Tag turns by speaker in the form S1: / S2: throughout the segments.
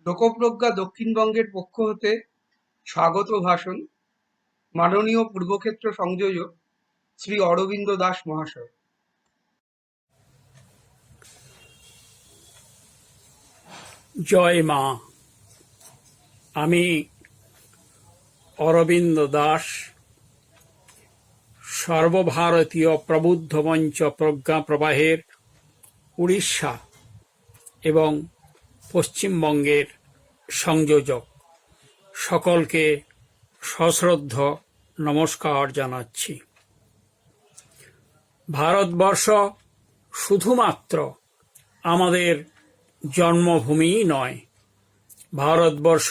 S1: লোকপ্রজ্ঞা দক্ষিণবঙ্গের পক্ষ হতে স্বাগত ভাষণ মাননীয় পূর্বক্ষেত্র সংযোজক শ্রী অরবিন্দ দাস মহাশয়।
S2: জয় মা। আমি অরবিন্দ দাস, সর্বভারতীয় প্রবুদ্ধ মঞ্চ প্রজ্ঞা প্রবাহের উড়িষ্যা এবং পশ্চিমবঙ্গের সংযোজক। সকলকে সশ্রদ্ধ নমস্কার জানাচ্ছি। ভারতবর্ষ শুধুমাত্র আমাদের জন্মভূমি নয়, ভারতবর্ষ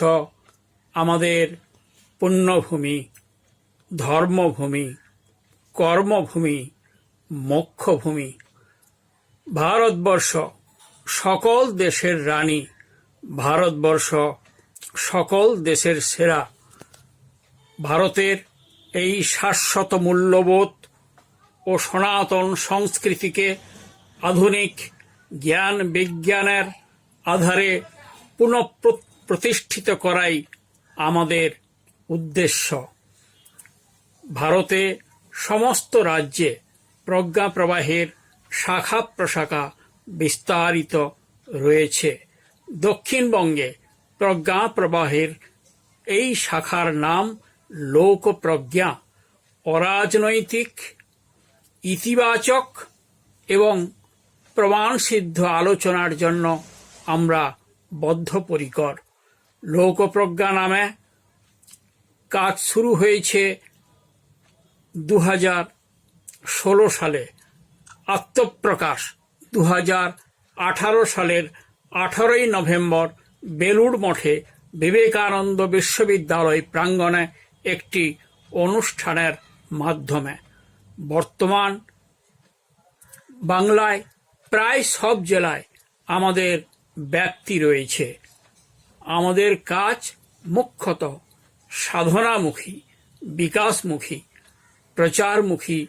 S2: আমাদের পুণ্যভূমি, ধর্মভূমি, কর্মভূমি, মোক্ষভূমি। ভারতবর্ষ সকল দেশের রানী, ভারতবর্ষ সকল দেশের সেরা। ভারতের এই শাশ্বত মূল্যবোধ ও সনাতন সংস্কৃতিকে আধুনিক জ্ঞান বিজ্ঞানের আধারে পুনঃপ্রতিষ্ঠিত করাই আমাদের উদ্দেশ্য। ভারতে সমস্ত রাজ্যে প্রজ্ঞা প্রবাহের শাখা প্রশাখা বিস্তারিত রয়েছে। দক্ষিণবঙ্গে প্রজ্ঞা প্রবাহের এই শাখার নাম লোকপ্রজ্ঞা। অরাজনৈতিক, ইতিবাচক এবং প্রমাণসিদ্ধ আলোচনার জন্য আমরা বদ্ধপরিকর। লোকপ্রজ্ঞা নামে কাজ শুরু হয়েছে 2016 সালে। আত্মপ্রকাশ 2018 সালের 18ই নভেম্বর বেলুড় মঠে বিবেকানন্দ বিশ্ববিদ্যালয় প্রাঙ্গণে একটি অনুষ্ঠানের মাধ্যমে। বর্তমান বাংলায় প্রায় সব জেলায় আমাদের ব্যাপ্তি রয়েছে। আমাদের কাজ মুখ্যত সাধনামুখী, বিকাশমুখী, প্রচারমুখী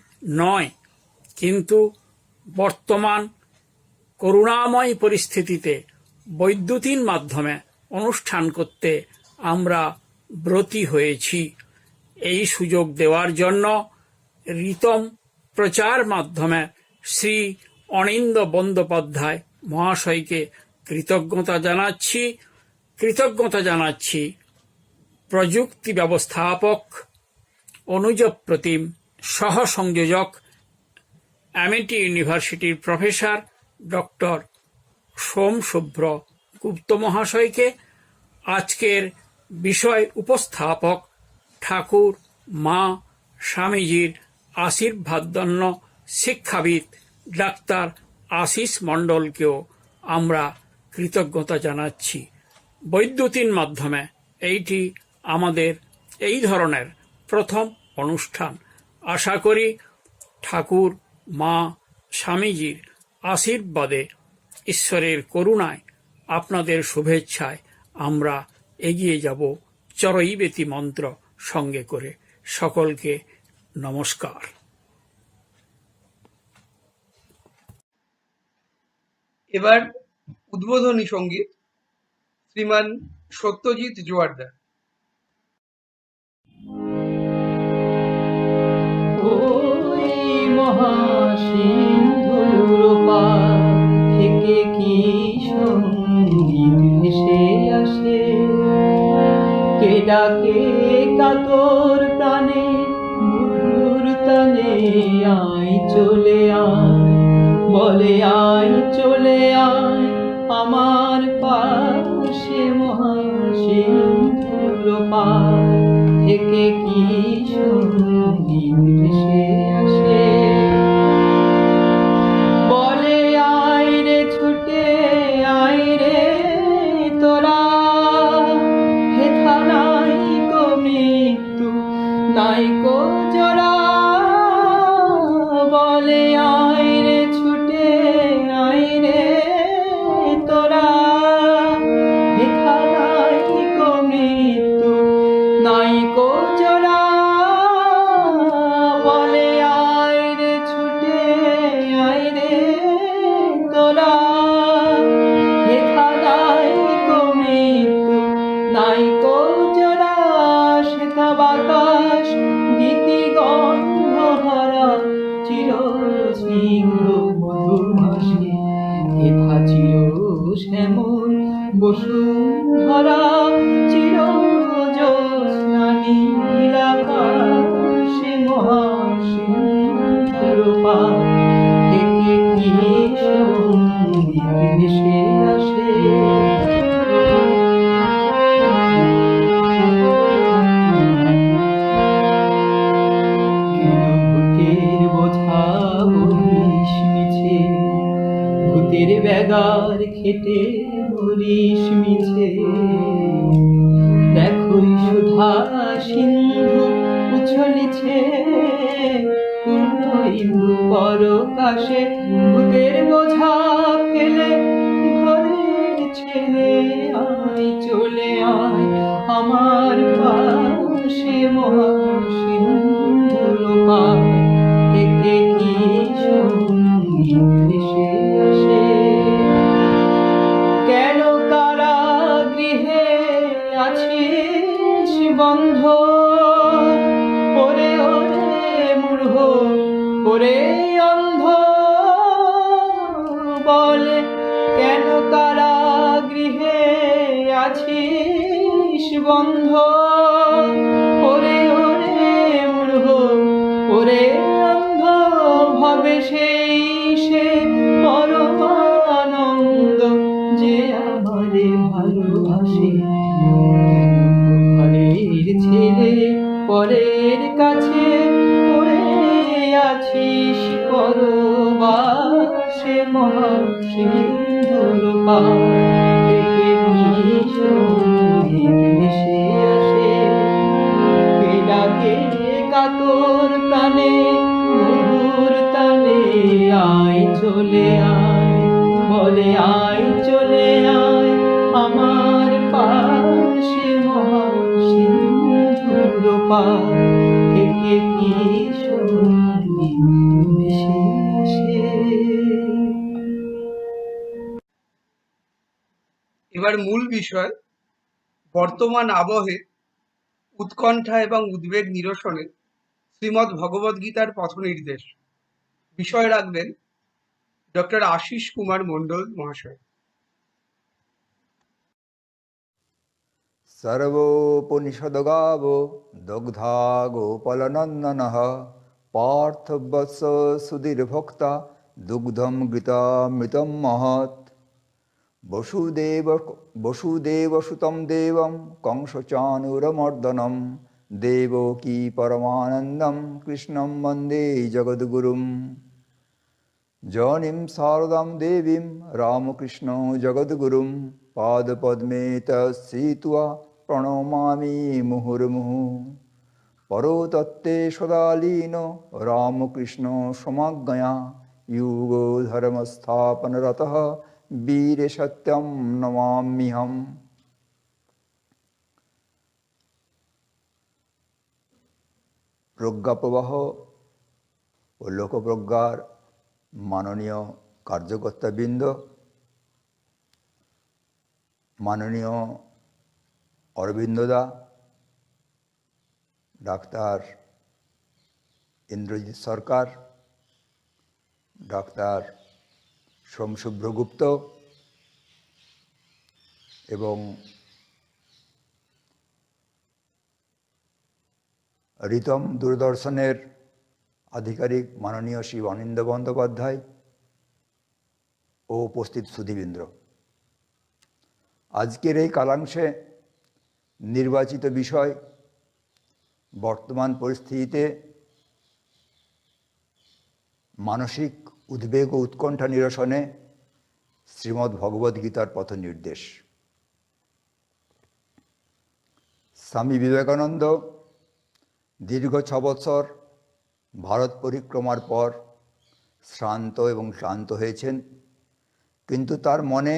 S2: নয়। কিন্তু বর্তমান করুণাময় পরিস্থিতিতে বৈদ্যুতিন মাধ্যমে অনুষ্ঠান করতে আমরা ব্রতী হয়েছি। এই সুযোগ দেওয়ার জন্য রিতম প্রচার মাধ্যমে শ্রী অনিন্দ বন্দ্যোপাধ্যায় মহাশয়কে কৃতজ্ঞতা জানাচ্ছি। প্রযুক্তি ব্যবস্থাপক অনুজ প্রতিম, সহ সংযোজক অ্যামিটি ইউনিভার্সিটির প্রফেসর ডক্টর সোম শুভ্র গুপ্ত মহাশয়কে, আজকের বিষয় উপস্থাপক ঠাকুর মা স্বামীজির আশীর্বাদধন্য শিক্ষাবিদ ডাক্তার আশিস মণ্ডলকেও আমরা কৃতজ্ঞতা জানাচ্ছি। বৈদ্যুতিন মাধ্যমে এইটি আমাদের এই ধরনের প্রথম অনুষ্ঠান। আশা করি ঠাকুর মা স্বামীজির আশীর্বাদে, ঈশ্বরের করুণায়, আপনাদের শুভেচ্ছায় আমরা এগিয়ে যাব চরৈবেতি মন্ত্র সঙ্গে করে। সকলকে নমস্কার।
S1: এবার উদ্বোধনী সঙ্গীত শ্রীমান সত্যজিৎ জোয়ারদার।
S3: মহাসিন্ধুর পার থেকে কি সঙ্গীত ভেসে আসে, কে ডাকে কাতর প্রাণে মধুর তানে, আয় চলে আয়, বলে আয় চলে আয় আমার পাশে। মহাসিন্ধুর পার থেকে কি সঙ্গীত ভেসে আসে, বলে আয় রে ছুটে আয় রে তোরা, হেথা নাই কো মৃত্যু নাই কো জরা, বলে আয় রে ছুটে আয় রে তোরা, হেথা নাই কো মৃত্যু নাই কো জরা। বসুন্ধরা চিরজ্যোৎস্না নীল আকাশে মহাসিন্ধুর পার থেকে কি সঙ্গীত ভেসে আসে। ভূতের বোঝা বলিস মিছে, ভূতের ব্যাগার খেটে বলিস মিছে। দেখোই সুধা সিন্ধু উছলিছে পূর্ণ ইন্দু পরকাশে। ভূতের বোঝা ফেলে ঘরের ছেলে আয় চলে আয় আমার পাশে মহাসিন্ধুর পার থেকে কি সঙ্গীত ভেসে আসে। কেন কারাগৃহে আছিস বন্ধ, ওরে ওরে মূঢ় ওরে অন্ধ, বলে কেন কারাগৃহে আছিস বন্ধ, ওরে ওরে মূঢ় ওরে অন্ধ। ভবে সেই সে পরমানন্দ যে আমারে ভালোবাসে। ঘরের ছেলে পরের কাছে পড়ে আছিস পরবাসে মহাসিন্ধুর পার থেকে কি সঙ্গীত ভেসে আসে। কে ডাকে কাতর প্রাণে মধুর তালে আয় চলে আয়, বলে আয় চলে আয় আমার পাশে মহাসিন্ধুর পার থেকে কি সঙ্গীত ভেসে আসে।
S1: এবার মূল বিষয়, বর্তমান আবহে উৎকণ্ঠা এবং উদ্বেগ নিরসনে শ্রীমদ্ ভগবদ্গীতার পথনির্দেশ। বিষয় রাখবেন ডক্টর আশিস কুমার মণ্ডল মহাশয়।
S4: सर्वोपनिषद्गावो दग्धा गोपालनन्दनः पार्थवत्स सुधीर्भोक्ता दुग्धं घृतामृतं महत्। वसुदेवसुतं देवं कंसचाणूरमर्दनं देवकी परमानन्दं कृष्णं वन्दे जगद्गुरुं। जनिं शारदां देवीं रामकृष्ण जगद्गुरुं पादपद्मे तस्थित्वा प्रणमामि मुहुर्मुहुः। परो तत्ते सदा लीनो रामकृष्ण समज्ञया युगो धर्मस्थापनरतः वीरे सत्यं नमाम्यहम्। প্রজ্ঞাপ্রবাহ ও লোকপ্রজ্ঞার মাননীয় কার্যকর্তাবৃন্দ, মাননীয় অরবিন্দদা, ডাক্তার ইন্দ্রজিৎ সরকার, ডাক্তার সোমশুভ্র গুপ্ত এবং রিতম দূরদর্শনের আধিকারিক মাননীয় শ্রী অনিন্দ্য বন্দ্যোপাধ্যায় ও উপস্থিত সুধীবৃন্দ, আজকের এই কালাংশে নির্বাচিত বিষয় বর্তমান পরিস্থিতিতে মানসিক উদ্বেগ ও উৎকণ্ঠা নিরসনে শ্রীমদ্ ভগবদ্গীতার পথ নির্দেশ। স্বামী বিবেকানন্দ দীর্ঘ 6 বছর ভারত পরিক্রমার পর শ্রান্ত এবং ক্লান্ত হয়েছেন, কিন্তু তার মনে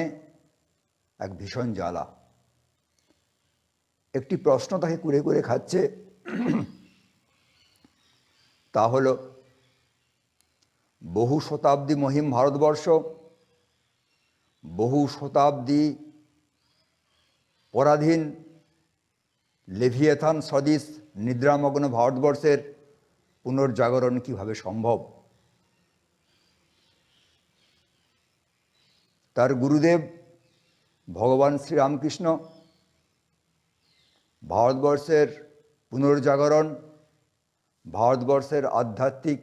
S4: এক ভীষণ জ্বালা। একটি প্রশ্ন তাকে কুরে কুরে খাচ্ছে, তা হল বহু শতাব্দী মহিম ভারতবর্ষ, বহু শতাব্দী পরাধীন লেভিয়েথান সদৃশ নিদ্রামগ্ন ভারতবর্ষের পুনর্জাগরণ কিভাবে সম্ভব। তার গুরুদেব ভগবান শ্রীরামকৃষ্ণ ভারতবর্ষের পুনর্জাগরণ, ভারতবর্ষের আধ্যাত্মিক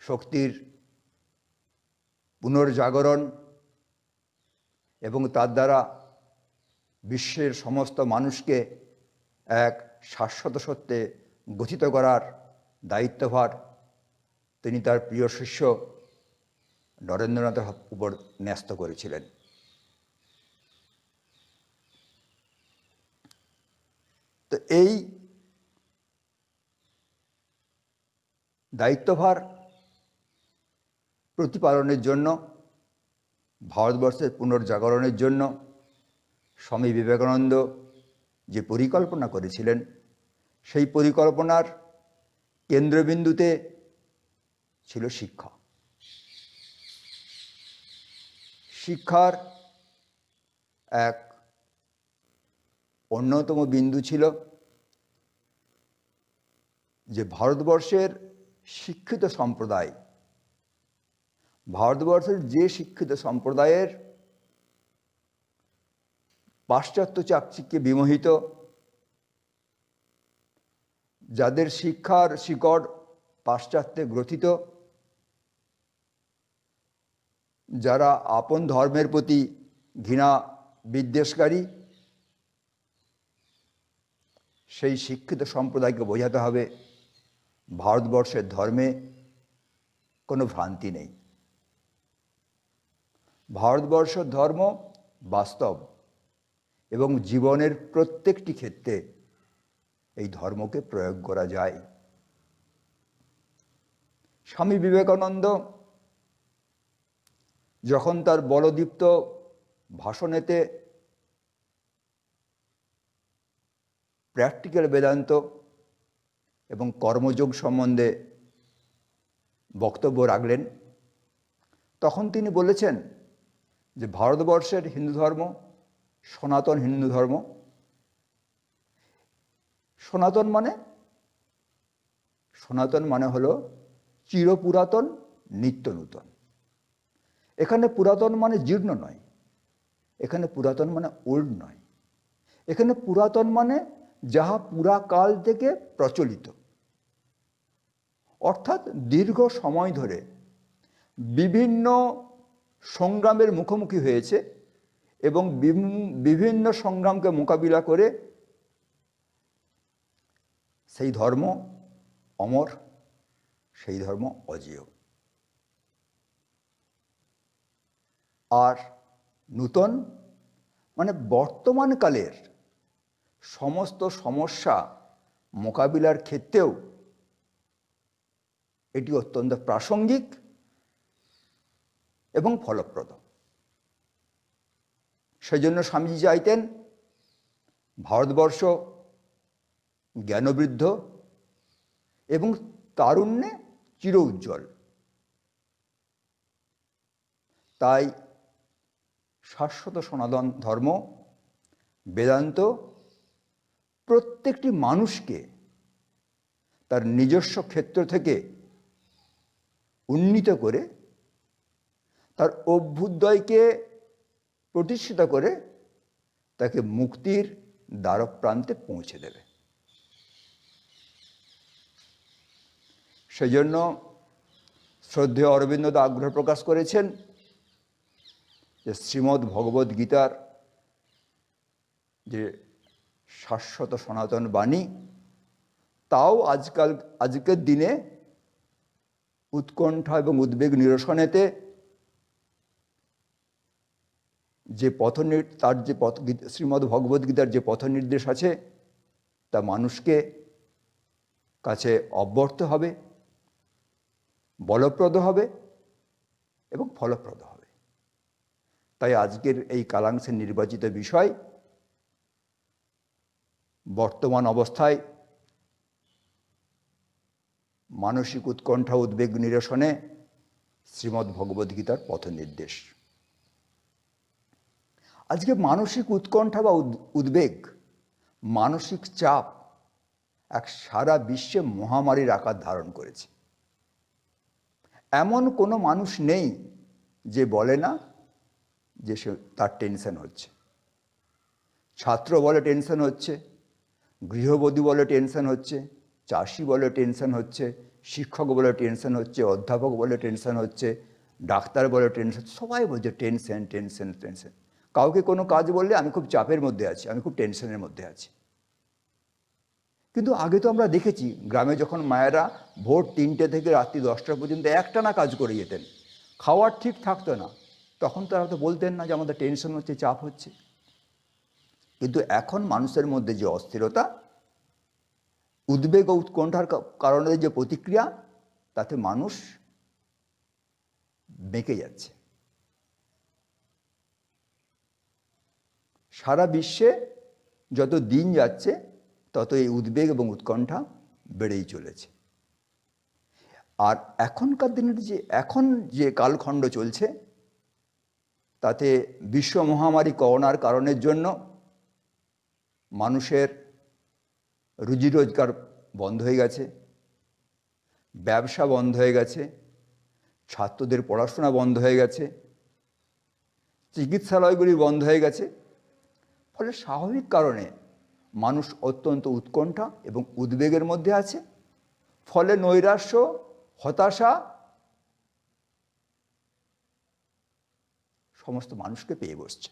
S4: শক্তির পুনর্জাগরণ এবং তার দ্বারা বিশ্বের সমস্ত মানুষকে এক শাশ্বত সত্যে গঠিত করার দায়িত্বভার তিনি তার প্রিয় শিষ্য নরেন্দ্রনাথের উপর ন্যস্ত করেছিলেন। তো এই দায়িত্বভার প্রতিপালনের জন্য, ভারতবর্ষের পুনর্জাগরণের জন্য স্বামী বিবেকানন্দ যে পরিকল্পনা করেছিলেন, সেই পরিকল্পনার কেন্দ্রবিন্দুতে ছিল শিক্ষা। শিক্ষার এক অন্যতম বিন্দু ছিল যে ভারতবর্ষের শিক্ষিত সম্প্রদায়, ভারতবর্ষের যে শিক্ষিত সম্প্রদায়ের পাশ্চাত্য চাকচিক্যে বিমোহিত, যাদের শিক্ষার শিকড় পাশ্চাত্যে গ্রথিত, যারা আপন ধর্মের প্রতি ঘৃণা বিদ্বেষকারী, সেই শিক্ষিত সম্প্রদায়কে বোঝাতে হবে ভারতবর্ষের ধর্মে কোনো ভ্রান্তি নেই। ভারতবর্ষের ধর্ম বাস্তব এবং জীবনের প্রত্যেকটি ক্ষেত্রে এই ধর্মকে প্রয়োগ করা যায়। স্বামী বিবেকানন্দ যখন তার বলদীপ্ত ভাষণেতে প্র্যাকটিক্যাল বেদান্ত এবং কর্মযোগ সম্বন্ধে বক্তব্য রাখলেন, তখন তিনি বলেছেন যে ভারতবর্ষের হিন্দু ধর্ম সনাতন হিন্দু ধর্ম। সনাতন মানে হলো চিরপুরাতন, নিত্য নূতন। এখানে পুরাতন মানে জীর্ণ নয়, এখানে পুরাতন মানে ওল্ড নয়, এখানে পুরাতন মানে যাহা পুরাকাল থেকে প্রচলিত, অর্থাৎ দীর্ঘ সময় ধরে বিভিন্ন সংগ্রামের মুখোমুখি হয়েছে এবং বিভিন্ন সংগ্রামকে মোকাবিলা করে সেই ধর্ম অমর, সেই ধর্ম অজেয়। আর নূতন মানে বর্তমানকালের সমস্ত সমস্যা মোকাবিলার ক্ষেত্রেও এটি অত্যন্ত প্রাসঙ্গিক এবং ফলপ্রদ। সেজন্য স্বামীজি চাইতেন ভারতবর্ষ জ্ঞানবৃদ্ধ এবং তারুণ্যে চির উজ্জ্বল। তাই শাশ্বত সনাতন ধর্ম বেদান্ত প্রত্যেকটি মানুষকে তার নিজস্ব ক্ষেত্র থেকে উন্নীত করে, তার অভ্যুদয়কে প্রতিষ্ঠিত করে তাকে মুক্তির দ্বারপ্রান্তে পৌঁছে দেবে। সেজন্য শ্রদ্ধেয় অরবিন্দ আগ্রহ প্রকাশ করেছেন যে শ্রীমদ্ ভগবদ গীতার যে শাশ্বত সনাতন বাণী, তাও আজকের দিনে উৎকণ্ঠা এবং উদ্বেগ নিরসনেতে যে শ্রীমদ্ ভগবদ গীতার যে পথ নির্দেশ আছে, তা মানুষকে কাছে অব্যর্থ হবে, বলপ্রদ হবে এবং ফলপ্রদ হবে। তাই আজকের এই কালাংশের নির্বাচিত বিষয় বর্তমান অবস্থায় মানসিক উৎকণ্ঠা উদ্বেগ নিরসনে শ্রীমদ্ ভগবদ গীতার পথ নির্দেশ। আজকে মানসিক উৎকণ্ঠা বা উদ্বেগ, মানসিক চাপ এক সারা বিশ্বে মহামারীর আকার ধারণ করেছে। এমন কোনো মানুষ নেই যে বলে না যে তার টেনশন হচ্ছে। ছাত্র বলে টেনশন হচ্ছে, গৃহবধূ বলে টেনশন হচ্ছে, চাষি বলে টেনশন হচ্ছে, শিক্ষক বলে টেনশন হচ্ছে, অধ্যাপক বলে টেনশন হচ্ছে, ডাক্তার বলে টেনশন, সবাই বলছে টেনশন টেনশন টেনশন। কাউকে কোনো কাজ বললে আমি খুব চাপের মধ্যে আছি, আমি খুব টেনশনের মধ্যে আছি। কিন্তু আগে তো আমরা দেখেছি গ্রামে যখন মায়েরা ভোর 3টে থেকে রাত্রি 10টা পর্যন্ত একটানা কাজ করে যেতেন, খাওয়ার ঠিক থাকতো না, তখন তারা তো বলতেন না যে আমাদের টেনশন হচ্ছে, চাপ হচ্ছে। কিন্তু এখন মানুষের মধ্যে যে অস্থিরতা, উদ্বেগ ও উৎকণ্ঠার কারণে যে প্রতিক্রিয়া, তাতে মানুষ বেঁকে যাচ্ছে। সারা বিশ্বে যত দিন যাচ্ছে তত এই উদ্বেগ এবং উৎকণ্ঠা বেড়েই চলেছে। আর এখনকার দিনের এখন যে কালখণ্ড চলছে, তাতে বিশ্ব মহামারী করোনার কারণের জন্য মানুষের রুজি রোজগার বন্ধ হয়ে গেছে, ব্যবসা বন্ধ হয়ে গেছে, ছাত্রদের পড়াশোনা বন্ধ হয়ে গেছে, চিকিৎসালয়গুলি বন্ধ হয়ে গেছে। ফলে স্বাভাবিক কারণে মানুষ অত্যন্ত উৎকণ্ঠা এবং উদ্বেগের মধ্যে আছে। ফলে নৈরাশ্য, হতাশা সমস্ত মানুষকে পেয়ে বসছে।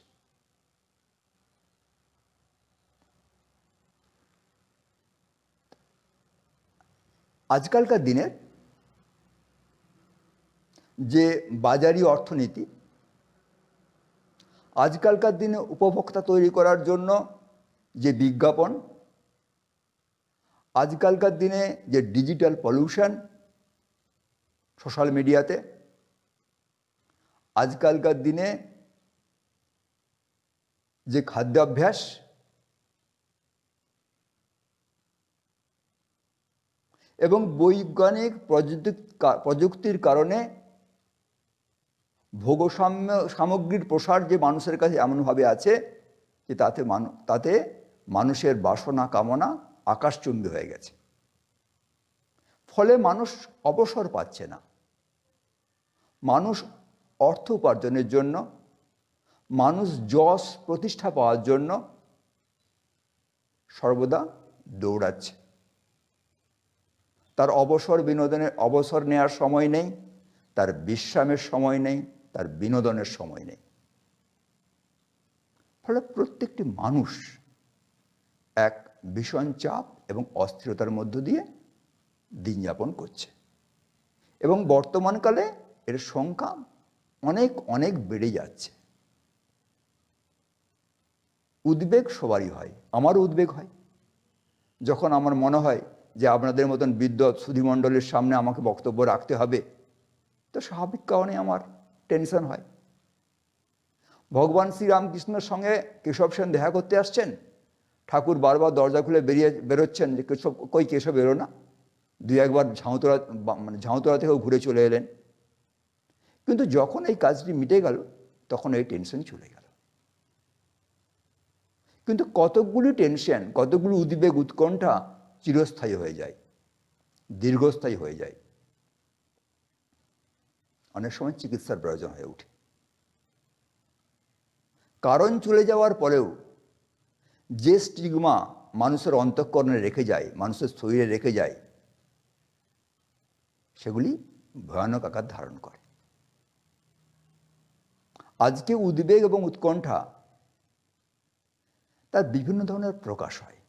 S4: আজকালকার দিনের যে বাজারি অর্থনীতি, আজকালকার দিনে উপভোক্তা তৈরি করার জন্য যে বিজ্ঞাপন, আজকালকার দিনে যে ডিজিটাল পলিউশন সোশ্যাল মিডিয়াতে, আজকালকার দিনে যে খাদ্যাভ্যাস, এবং বৈজ্ঞানিক প্রযুক্তির কারণে ভোগ সামগ্রীর প্রসার যে মানুষের কাছে এমনভাবে আছে যে তাতে মানুষের বাসনা কামনা আকাশচুম্বী হয়ে গেছে। ফলে মানুষ অবসর পাচ্ছে না। মানুষ অর্থ উপার্জনের জন্য, মানুষ যশ প্রতিষ্ঠা পাওয়ার জন্য সর্বদা দৌড়াচ্ছে। তার অবসর নেওয়ার সময় নেই, তার বিশ্রামের সময় নেই, তার বিনোদনের সময় নেই। ফলে প্রত্যেকটি মানুষ এক ভীষণ চাপ এবং অস্থিরতার মধ্য দিয়ে দিন যাপন করছে। এবং বর্তমানকালে এর সংখ্যা অনেক অনেক বেড়ে যাচ্ছে। উদ্বেগ সবারই হয়, আমারও উদ্বেগ হয়। যখন আমার মনে হয় যে আপনাদের মতন বিদ্বৎ সুধীমণ্ডলের সামনে আমাকে বক্তব্য রাখতে হবে, তো স্বাভাবিক কারণে আমার টেনশন হয়। ভগবান শ্রীরামকৃষ্ণের সঙ্গে কেশব সেন দেখা করতে আসছেন, ঠাকুর বারবার দরজা খুলে বেরোচ্ছেন যে কেশব কই, কেশব বেরো না। 2-1 বার ঝাউতলা থেকেও ঘুরে চলে এলেন। কিন্তু যখন এই কাজটি মিটে গেল, তখন এই টেনশন চলে গেল। কিন্তু কতকগুলি টেনশন, কতগুলি উদ্বেগ উৎকণ্ঠা চিরস্থায়ী হয়ে যায়, দীর্ঘস্থায়ী হয়ে যায়। অনেক সময় চিকিৎসার প্রয়োজন হয়ে ওঠে। কারণ চলে যাওয়ার পরেও যে স্টিগমা মানুষের অন্তঃকরণে রেখে যায়, মানুষের শরীরে রেখে যায়, সেগুলি ভয়ানক আকার ধারণ করে। আজকে উদ্বেগ এবং উৎকণ্ঠা তার বিভিন্ন ধরনের প্রকাশ হয়।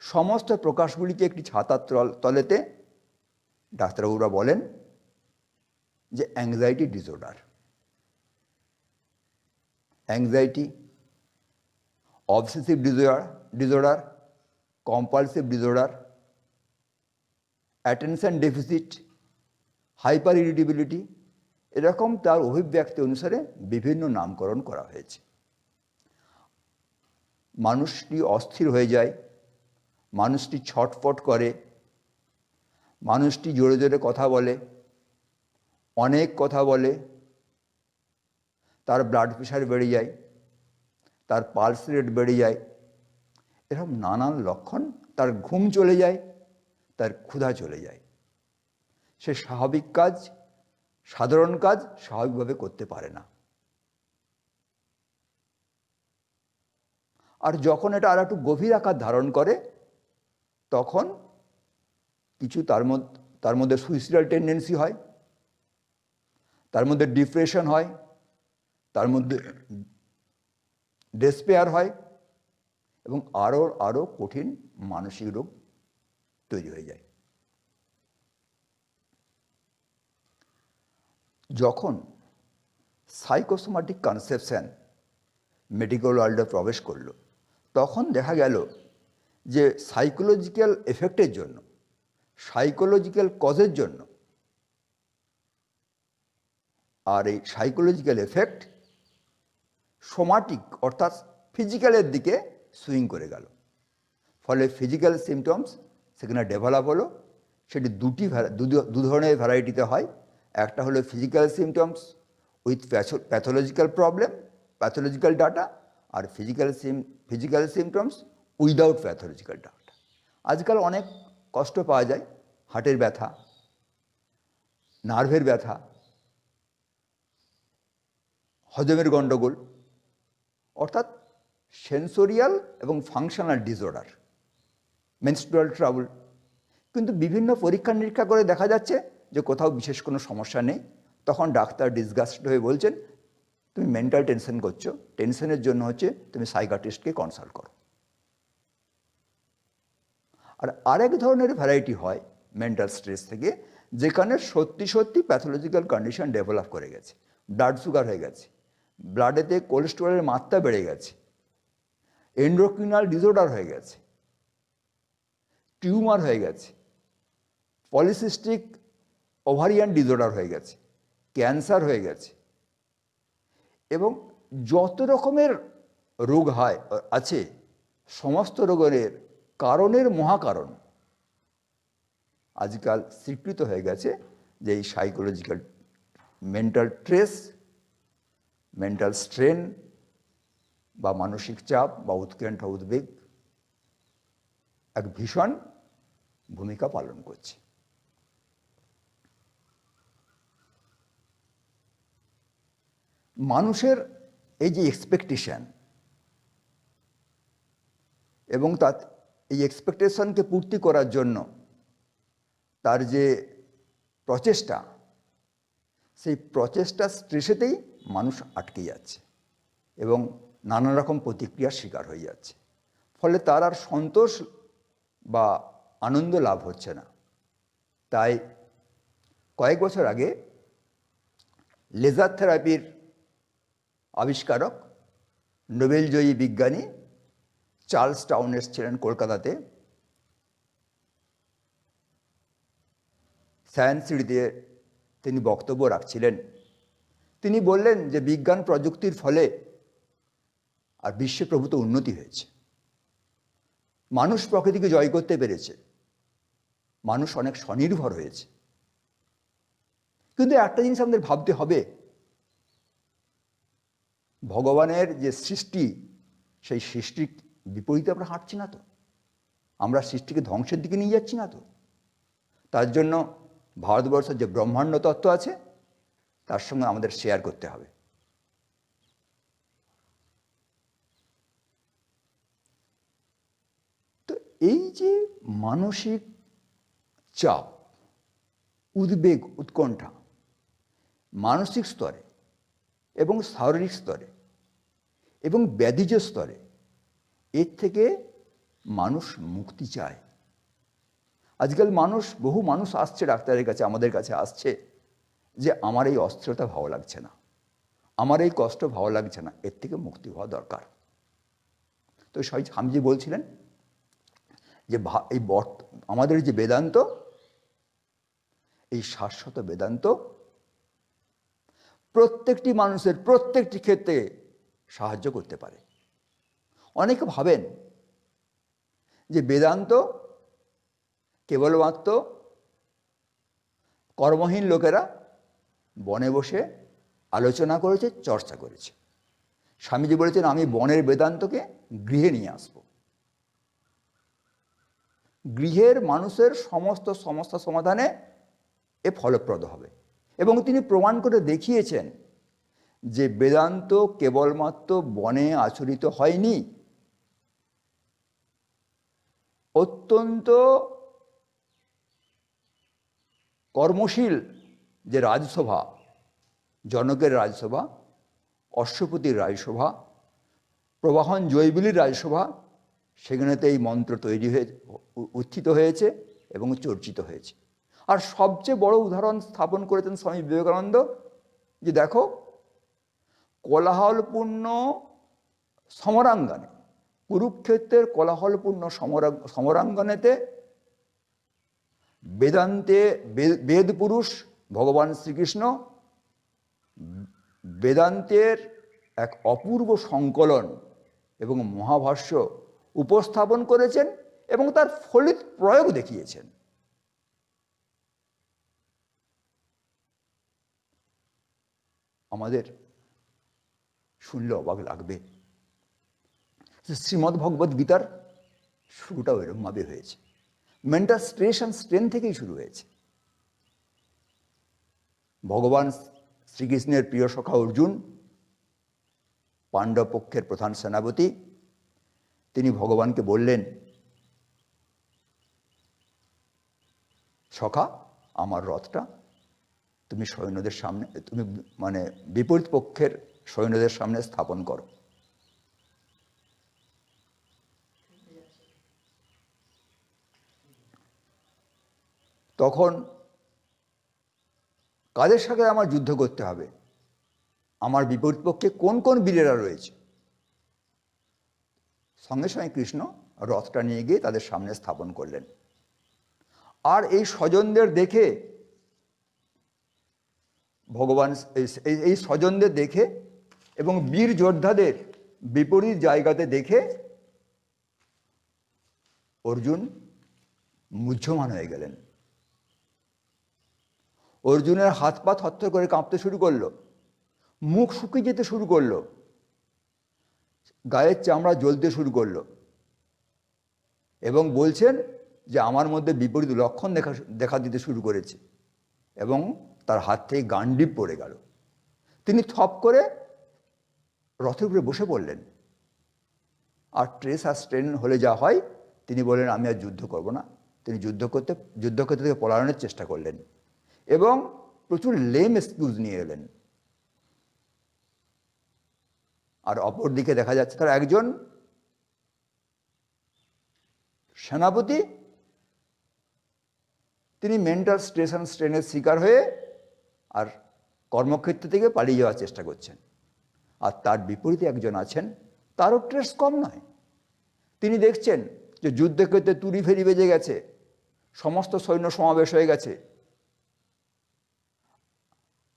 S4: সমস্ত প্রকাশগুলিকে একটি ছাতার তলেতে ডাক্তারবাবুরা বলেন যে anxiety disorder. Anxiety, obsessive disorder, compulsive disorder, attention deficit, hyper irritability, এরকম তার অভিব্যক্তি অনুসারে বিভিন্ন নামকরণ করা হয়েছে। মানুষটি অস্থির হয়ে যায়, মানুষটি ছটফট করে, মানুষটি জোরে জোরে কথা বলে, অনেক কথা বলে, তার ব্লাড প্রেশার বেড়ে যায়, তার পালস রেট বেড়ে যায়, এরকম নানান লক্ষণ। তার ঘুম চলে যায়, তার ক্ষুধা চলে যায়। সে স্বাভাবিক কাজ, সাধারণ কাজ স্বাভাবিকভাবে করতে পারে না। আর যখন এটা আর একটু গভীর আকার ধারণ করে তখন কিছু তার মধ্যে সুইসাইডাল টেন্ডেন্সি হয়, তার মধ্যে ডিপ্রেশন হয়, তার মধ্যে ডেসপেয়ার হয় এবং আরও কঠিন মানসিক রোগ তৈরি হয়ে যায়। যখন সাইকোসোমাটিক কনসেপশন মেডিকেল ওয়ার্ল্ডে প্রবেশ করলো তখন দেখা গেল যে সাইকোলজিক্যাল এফেক্টের জন্য, সাইকোলজিক্যাল কজের জন্য, আর এই সাইকোলজিক্যাল এফেক্ট সোমাটিক অর্থাৎ ফিজিক্যালের দিকে সুইং করে গেল। ফলে ফিজিক্যাল সিমটমস সেখানে ডেভেলপ হলো। সেটি দু ধরনের ভ্যারাইটিতে হয়। একটা হলো physical symptoms with pathological problem, pathological data, আর physical symptoms without pathological data. আজকাল অনেক কষ্ট পাওয়া যায়, হার্টের ব্যথা, নার্ভের ব্যথা, হজমের গণ্ডগোল, অর্থাৎ সেন্সোরিয়াল এবং ফাংশনাল ডিসঅর্ডার, মেনস্ট্রুয়াল ট্রাবল। কিন্তু বিভিন্ন পরীক্ষা নিরীক্ষা করে দেখা যাচ্ছে যে কোথাও বিশেষ কোনো সমস্যা নেই। তখন ডাক্তার ডিসগাস্টেড হয়ে বলছেন তুমি মেন্টাল টেনশন করছো, টেনশনের জন্য হচ্ছে তুমি সাইকিয়াট্রিস্টকে কনসাল্ট করো। আর আরেক ধরনের ভ্যারাইটি হয় মেন্টাল স্ট্রেস থেকে, যেখানে সত্যি সত্যি প্যাথোলজিক্যাল কন্ডিশন ডেভেলপ করে গেছে, ব্লাড সুগার হয়ে গেছে, ব্লাডেতে কোলেস্টেরলের মাত্রা বেড়ে গেছে, এন্ডোক্রিনাল ডিসঅর্ডার হয়ে গেছে, টিউমার হয়ে গেছে, পলিসিস্টিক ওভারিয়ান ডিসঅর্ডার হয়ে গেছে, ক্যান্সার হয়ে গেছে, এবং যত রকমের রোগ আছে সমস্ত রোগের কারণের মহাকারণ আজকাল স্বীকৃত হয়ে গেছে যে এই psychological mental stress, mental strain বা মানসিক চাপ বা উৎকণ্ঠা উদ্বেগ এক ভীষণ ভূমিকা পালন করছে। মানুষের এই যে এক্সপেকটেশন এবং এই এক্সপেকটেশনকে পূর্তি করার জন্য তার যে প্রচেষ্টা, সেই প্রচেষ্টা স্ট্রেসেতেই মানুষ আটকে যাচ্ছে এবং নানা রকম প্রতিক্রিয়ার শিকার হয়ে যাচ্ছে। ফলে তার আর সন্তোষ বা আনন্দ লাভ হচ্ছে না। তাই কয়েক বছর আগে লেজার থেরাপির আবিষ্কারক, নোবেলজয়ী বিজ্ঞানী চার্লস টাউন এসেছিলেন কলকাতাতে। সায়েন্স সিটিতে তিনি বক্তব্য রাখছিলেন। তিনি বললেন যে বিজ্ঞান প্রযুক্তির ফলে আর বিশ্বে প্রভূত উন্নতি হয়েছে, মানুষ প্রকৃতিকে জয় করতে পেরেছে, মানুষ অনেক স্বনির্ভর হয়েছে। কিন্তু একটা জিনিস আমাদের ভাবতে হবে, ভগবানের যে সৃষ্টি, সেই সৃষ্টির বিপরীতে আমরা হাঁটছি না তো, আমরা সৃষ্টিকে ধ্বংসের দিকে নিয়ে যাচ্ছি না তো। তার জন্য ভারতবর্ষের যে ব্রহ্মাণ্ড তত্ত্ব আছে তার সঙ্গে আমাদের শেয়ার করতে হবে। তো এই যে মানসিক চাপ, উদ্বেগ, উৎকণ্ঠা মানসিক স্তরে এবং শারীরিক স্তরে এবং ব্যাধিজ স্তরে, এর থেকে মানুষ মুক্তি চায়। আজকাল বহু মানুষ আসছে ডাক্তারের কাছে, আমাদের কাছে আসছে যে আমার এই অস্থিরতা ভালো লাগছে না, আমার এই কষ্ট ভালো লাগছে না, এর থেকে মুক্তি হওয়া দরকার। তো স্বামীজি বলছিলেন যে আমাদের যে বেদান্ত, এই শাশ্বত বেদান্ত প্রত্যেকটি মানুষের প্রত্যেকটি ক্ষেত্রে সাহায্য করতে পারে। অনেকে ভাবেন যে বেদান্ত কেবলমাত্র কর্মহীন লোকেরা বনে বসে আলোচনা করেছে, চর্চা করেছে। স্বামীজি বলেছেন আমি বনের বেদান্তকে গৃহে নিয়ে আসব। গৃহের মানুষের সমস্ত সমস্যা সমাধানে এ ফলপ্রদ হবে। এবং তিনি প্রমাণ করে দেখিয়েছেন যে বেদান্ত কেবলমাত্র বনে আচরিত হয়নি, অত্যন্ত কর্মশীল যে রাজসভা, জনকের রাজসভা, অশ্বপতির রাজসভা, প্রবাহন জৈবিলীর রাজসভা, সেখানেতে এই মন্ত্র তৈরি হয়ে উত্থিত হয়েছে এবং চর্চিত হয়েছে। আর সবচেয়ে বড় উদাহরণ স্থাপন করেছেন স্বামী বিবেকানন্দ, যে দেখো কোলাহলপূর্ণ সমরাঙ্গনে, কুরুক্ষেত্রের কোলাহলপূর্ণ সমরাঙ্গনেতে বেদান্তে বেদ পুরুষ ভগবান শ্রীকৃষ্ণ বেদান্তের এক অপূর্ব সংকলন এবং মহাভাষ্য উপস্থাপন করেছেন এবং তার ফলিত প্রয়োগ দেখিয়েছেন। আমাদের শুনলে অবাক লাগবে, শ্রীমদ্ ভগবদ্ গীতার শুরুটাও এরকমভাবে হয়েছে, মেন্টাল স্ট্রেস অ্যান্ড স্ট্রেন থেকেই শুরু হয়েছে। ভগবান শ্রীকৃষ্ণের প্রিয় সখা অর্জুন, পাণ্ডব পক্ষের প্রধান সেনাপতি, তিনি ভগবানকে বললেন, সখা আমার রথটা তুমি সৈন্যদের সামনে, তুমি মানে বিপরীত পক্ষের সৈন্যদের সামনে স্থাপন করো। তখন কাদের সাথে আমার যুদ্ধ করতে হবে, আমার বিপরীত পক্ষে কোন কোন বীরেরা রয়েছে। সঙ্গে সঙ্গে কৃষ্ণ রথটা নিয়ে গিয়ে তাদের সামনে স্থাপন করলেন। আর এই স্বজনদের দেখে ভগবান এই স্বজনদের দেখে এবং বীর যোদ্ধাদের বিপরীত জায়গাতে দেখে অর্জুন মুহ্যমান হয়ে গেলেন। অর্জুনের হাত পা থরথর করে কাঁপতে শুরু করলো, মুখ শুকিয়ে যেতে শুরু করলো, গায়ের চামড়া জ্বলতে শুরু করলো এবং বলছেন যে আমার মধ্যে বিপরীত লক্ষণ দেখা দিতে শুরু করেছে এবং তার হাত থেকে গান্ডীব পড়ে গেল। তিনি থপ করে রথের উপরে বসে পড়লেন। আর ট্রেস আর স্ট্রেন হলে যা হয়, তিনি বললেন আমি আর যুদ্ধ করব না। তিনি যুদ্ধক্ষেত্র থেকে পলায়নের চেষ্টা করলেন এবং প্রচুর লেম এক্সকিউজ নিয়ে এলেন। আর অপর দিকে দেখা যাচ্ছে তার একজন সেনাপতি, তিনি মেন্টাল স্ট্রেস অ্যান্ড স্ট্রেনের শিকার হয়ে আর কর্মক্ষেত্র থেকে পালিয়ে যাওয়ার চেষ্টা করছেন। আর তার বিপরীতে একজন আছেন, তারও স্ট্রেস কম নয়। তিনি দেখছেন যে যুদ্ধক্ষেত্রে তুড়ি ফেরি বেজে গেছে, সমস্ত সৈন্য সমাবেশ হয়ে গেছে,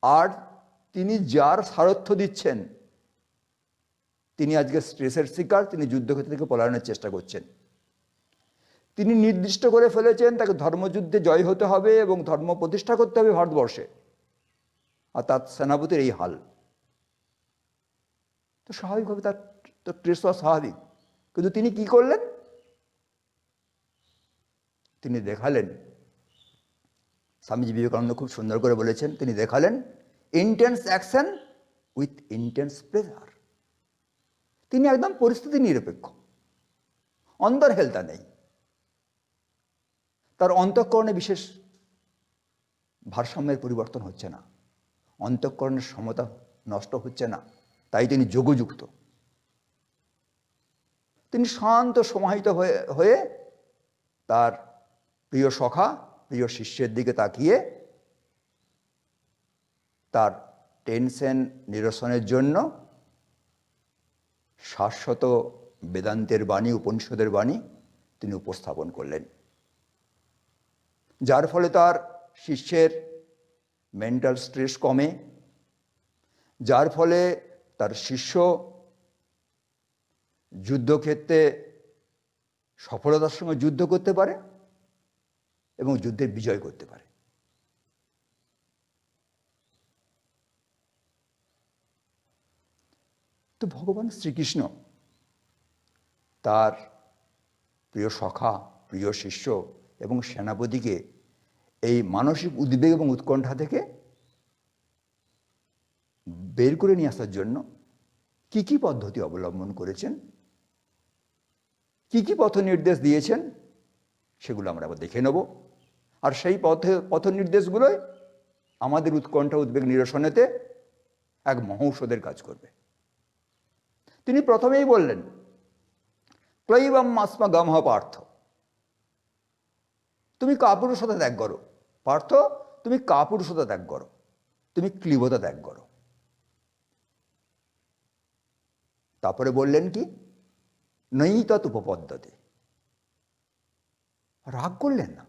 S4: আর তিনি যার সারথ্য দিচ্ছেন তিনি আজকে স্ট্রেসের শিকার, তিনি যুদ্ধক্ষেত্র থেকে পলায়নের চেষ্টা করছেন। তিনি নির্দিষ্ট করে ফেলেছেন তাকে ধর্মযুদ্ধে জয় হতে হবে এবং ধর্ম প্রতিষ্ঠা করতে হবে ভারতবর্ষে, আর তার সেনাপতির এই হাল। তো স্বাভাবিকভাবে তার তো ট্রেস হওয়া স্বাভাবিক। কিন্তু তিনি কি করলেন? তিনি দেখালেন, স্বামীজি বিবেকানন্দ খুব সুন্দর করে বলেছেন, তিনি দেখালেন intense action with intense pleasure. তিনি একদম পরিস্থিতি নিরপেক্ষ, অন্তর্হেলতা নেই, তার অন্তঃকরণে বিশেষ ভারসাম্যের পরিবর্তন হচ্ছে না, অন্তঃকরণের সমতা নষ্ট হচ্ছে না, তাই তিনি যোগযুক্ত। তিনি শান্ত সমাহিত হয়ে তার প্রিয় সখা, প্রিয় শিষ্যের দিকে তাকিয়ে তার টেনশন নিরসনের জন্য শাশ্বত বেদান্তের বাণী, উপনিষদের বাণী তিনি উপস্থাপন করলেন, যার ফলে তার শিষ্যের মেন্টাল স্ট্রেস কমে, যার ফলে তার শিষ্য যুদ্ধক্ষেত্রে সফলতার সঙ্গে যুদ্ধ করতে পারে এবং যুদ্ধে বিজয় করতে পারে। তো ভগবান শ্রীকৃষ্ণ তার প্রিয় সখা, প্রিয় শিষ্য এবং সেনাপতিকে এই মানসিক উদ্বেগ এবং উৎকণ্ঠা থেকে বের করে নিয়ে আসার জন্য কি কি পদ্ধতি অবলম্বন করেছেন, কি কি পথ নির্দেশ দিয়েছেন, সেগুলো আমরা আবার দেখে নেব। আর সেই পথ নির্দেশগুলোই আমাদের উৎকণ্ঠা উদ্বেগ নিরসনেতে এক মহৌষধের কাজ করবে। তিনি প্রথমেই বললেন, ক্লৈবম মাস্মা গমহ পার্থ, তুমি কাপুরুষতা ত্যাগ করো। পার্থ, তুমি কাপুরুষতা ত্যাগ করো, তুমি ক্লীবতা ত্যাগ করো। তারপরে বললেন কি, নৈতৎ উপপদ্যতে, রাগ করলেন না,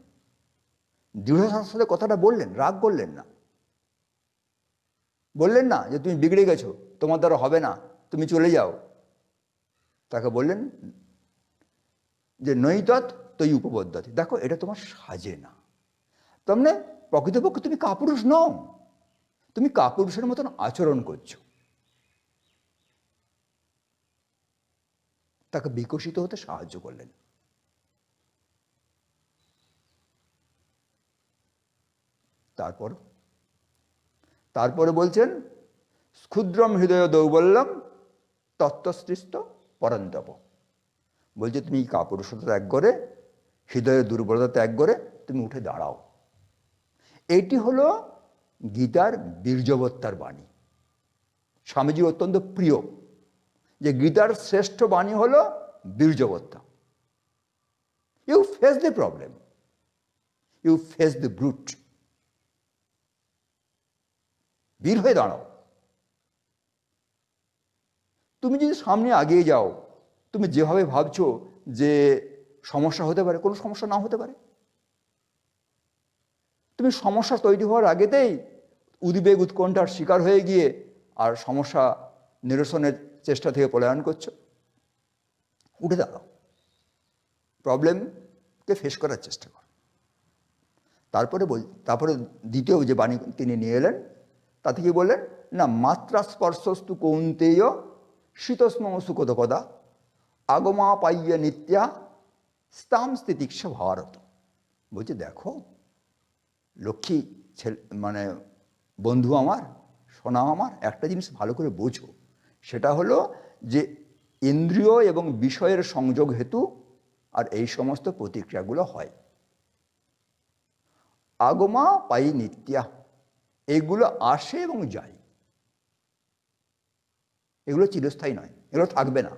S4: দৃঢ়তার সাথে কথাটা বললেন, রাগ করলেন না। বললেন না যে তুমি বিগড়ে গেছো, তোমার দ্বারা হবে না, তুমি চলে যাও। তাকে বললেন যে নৈতৎ তৈ উপপদ্যতে, দেখো এটা তোমার সাজে না। তার মানে প্রকৃতপক্ষে তুমি কাপুরুষ নও, তুমি কাপুরুষের মতন আচরণ করছো। তাকে বিকশিত হতে সাহায্য করলেন। তারপরে বলছেন, ক্ষুদ্রম হৃদয় দৌর্বল্যম তত্ত্বসৃষ্ট পরন্তপ, বলছে তুমি কাপুরুষতা ত্যাগ করে, হৃদয়ের দুর্বলতা ত্যাগ করে তুমি উঠে দাঁড়াও। এটি হলো গীতার বীর্যবত্তার বাণী। স্বামীজির অত্যন্ত প্রিয় যে গীতার শ্রেষ্ঠ বাণী হলো বীর্যবত্তা। You face the problem, you face the brute, বীর হয়ে দাঁড়াও। তুমি যদি সামনে আগিয়ে যাও, তুমি যেভাবে ভাবছো যে সমস্যা হতে পারে, কোনো সমস্যা না হতে পারে। তুমি সমস্যা তৈরি হওয়ার আগেতেই উদ্বেগ উৎকণ্ঠার শিকার হয়ে গিয়ে আর সমস্যা নিরসনের চেষ্টা থেকে পলায়ন করছো। উঠে দাঁড়াও, প্রবলেমকে ফেস করার চেষ্টা করো। তারপরে দ্বিতীয় যে বাণী তিনি নিয়ে এলেন, তাতে কি বললেন না, মাত্রা স্পর্শস্তু কৌন্তেয় শীতস্ম সুকোদপদা আগমা পাইয়া নিত্যা স্তাম স্থিতিক্ষা ভারত। বলছে দেখো লক্ষ্মী ছেলে, মানে বন্ধু আমার, সোনা আমার, একটা জিনিস ভালো করে বোঝো, সেটা হলো যে ইন্দ্রিয় এবং বিষয়ের সংযোগ হেতু আর এই সমস্ত প্রতিক্রিয়াগুলো হয়। আগমা পাই নিত্যা, এগুলো আসে এবং যায়, এগুলো চিরস্থায়ী নয়, এগুলো থাকবে না,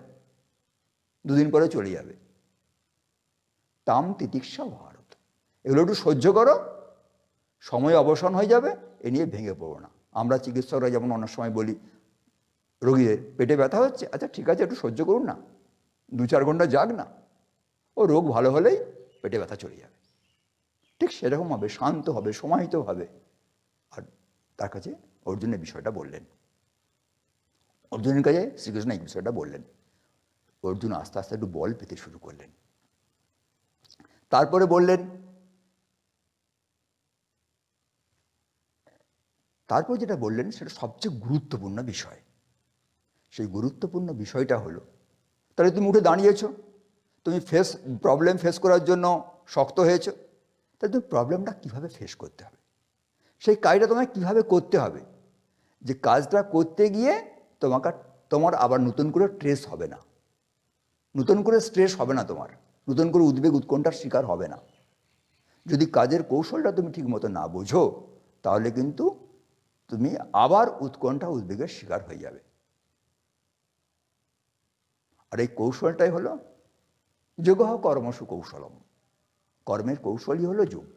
S4: দুদিন পরে চলে যাবে। তাম তিতিক্ষা ভারত, এগুলো একটু সহ্য করো, সময় অবসান হয়ে যাবে, এ নিয়ে ভেঙে পড়ো না। আমরা চিকিৎসকরা যেমন অনেক সময় বলি রোগীদের পেটে ব্যথা হচ্ছে, আচ্ছা ঠিক আছে একটু সহ্য করুন না, 2-4 ঘন্টা যাক না, ও রোগ ভালো হলেই পেটে ব্যথা চলে যাবে। ঠিক সেরকম হবে, শান্ত হবে, সমাহিত হবে। আর তার কাছে অর্জুনের বিষয়টা বললেন, অর্জুনের কাছে শ্রীকৃষ্ণ এই বিষয়টা বললেন। অর্জুন আস্তে আস্তে একটু বল পেতে শুরু করলেন। তারপরে বললেন, তারপর যেটা বললেন সেটা সবচেয়ে গুরুত্বপূর্ণ বিষয়। সেই গুরুত্বপূর্ণ বিষয়টা হলো, তাহলে তুমি উঠে দাঁড়িয়েছো, তুমি প্রবলেম ফেস করার জন্য শক্ত হয়েছো, তাহলে তুমি প্রবলেমটা কীভাবে ফেস করতে হবে, সেই কাজটা তোমায় কীভাবে করতে হবে, যে কাজটা করতে গিয়ে তোমার আবার নতুন করে স্ট্রেস হবে না, নতুন করে স্ট্রেস হবে না, তোমার নতুন করে উদ্বেগ উৎকণ্ঠার শিকার হবে না। যদি কাজের কৌশলটা তুমি ঠিক মতো না বোঝো, তাহলে কিন্তু তুমি আবার উৎকণ্ঠা উদ্বেগের শিকার হয়ে যাবে। আর এই কৌশলটাই হলো যোগঃ কর্মসু কৌশলম, কর্মের কৌশলই হলো যোগ।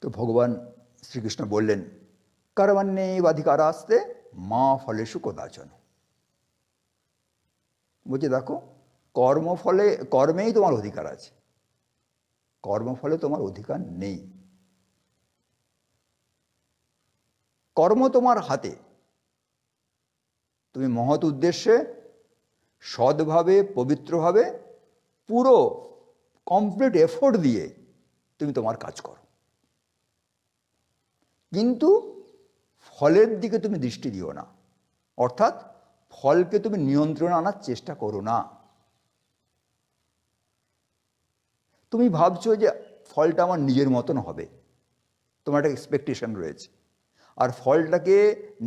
S4: তো ভগবান শ্রীকৃষ্ণ বললেন, কর্মণ্যেবাধিকারাস্তে মা ফলেষু কদাচন। বলছে দেখো, কর্মেই তোমার অধিকার আছে, কর্মফলে তোমার অধিকার নেই। কর্ম তোমার হাতে, তুমি মহৎ উদ্দেশ্যে সৎভাবে পবিত্রভাবে পুরো কমপ্লিট এফোর্ট দিয়ে তুমি তোমার কাজ করো, কিন্তু ফলের দিকে তুমি দৃষ্টি দিও না, অর্থাৎ ফলকে তুমি নিয়ন্ত্রণে আনার চেষ্টা করো না। তুমি ভাবছো যে ফলটা আমার নিজের মতন হবে, তোমার একটা এক্সপেকটেশন রয়েছে, আর ফলটাকে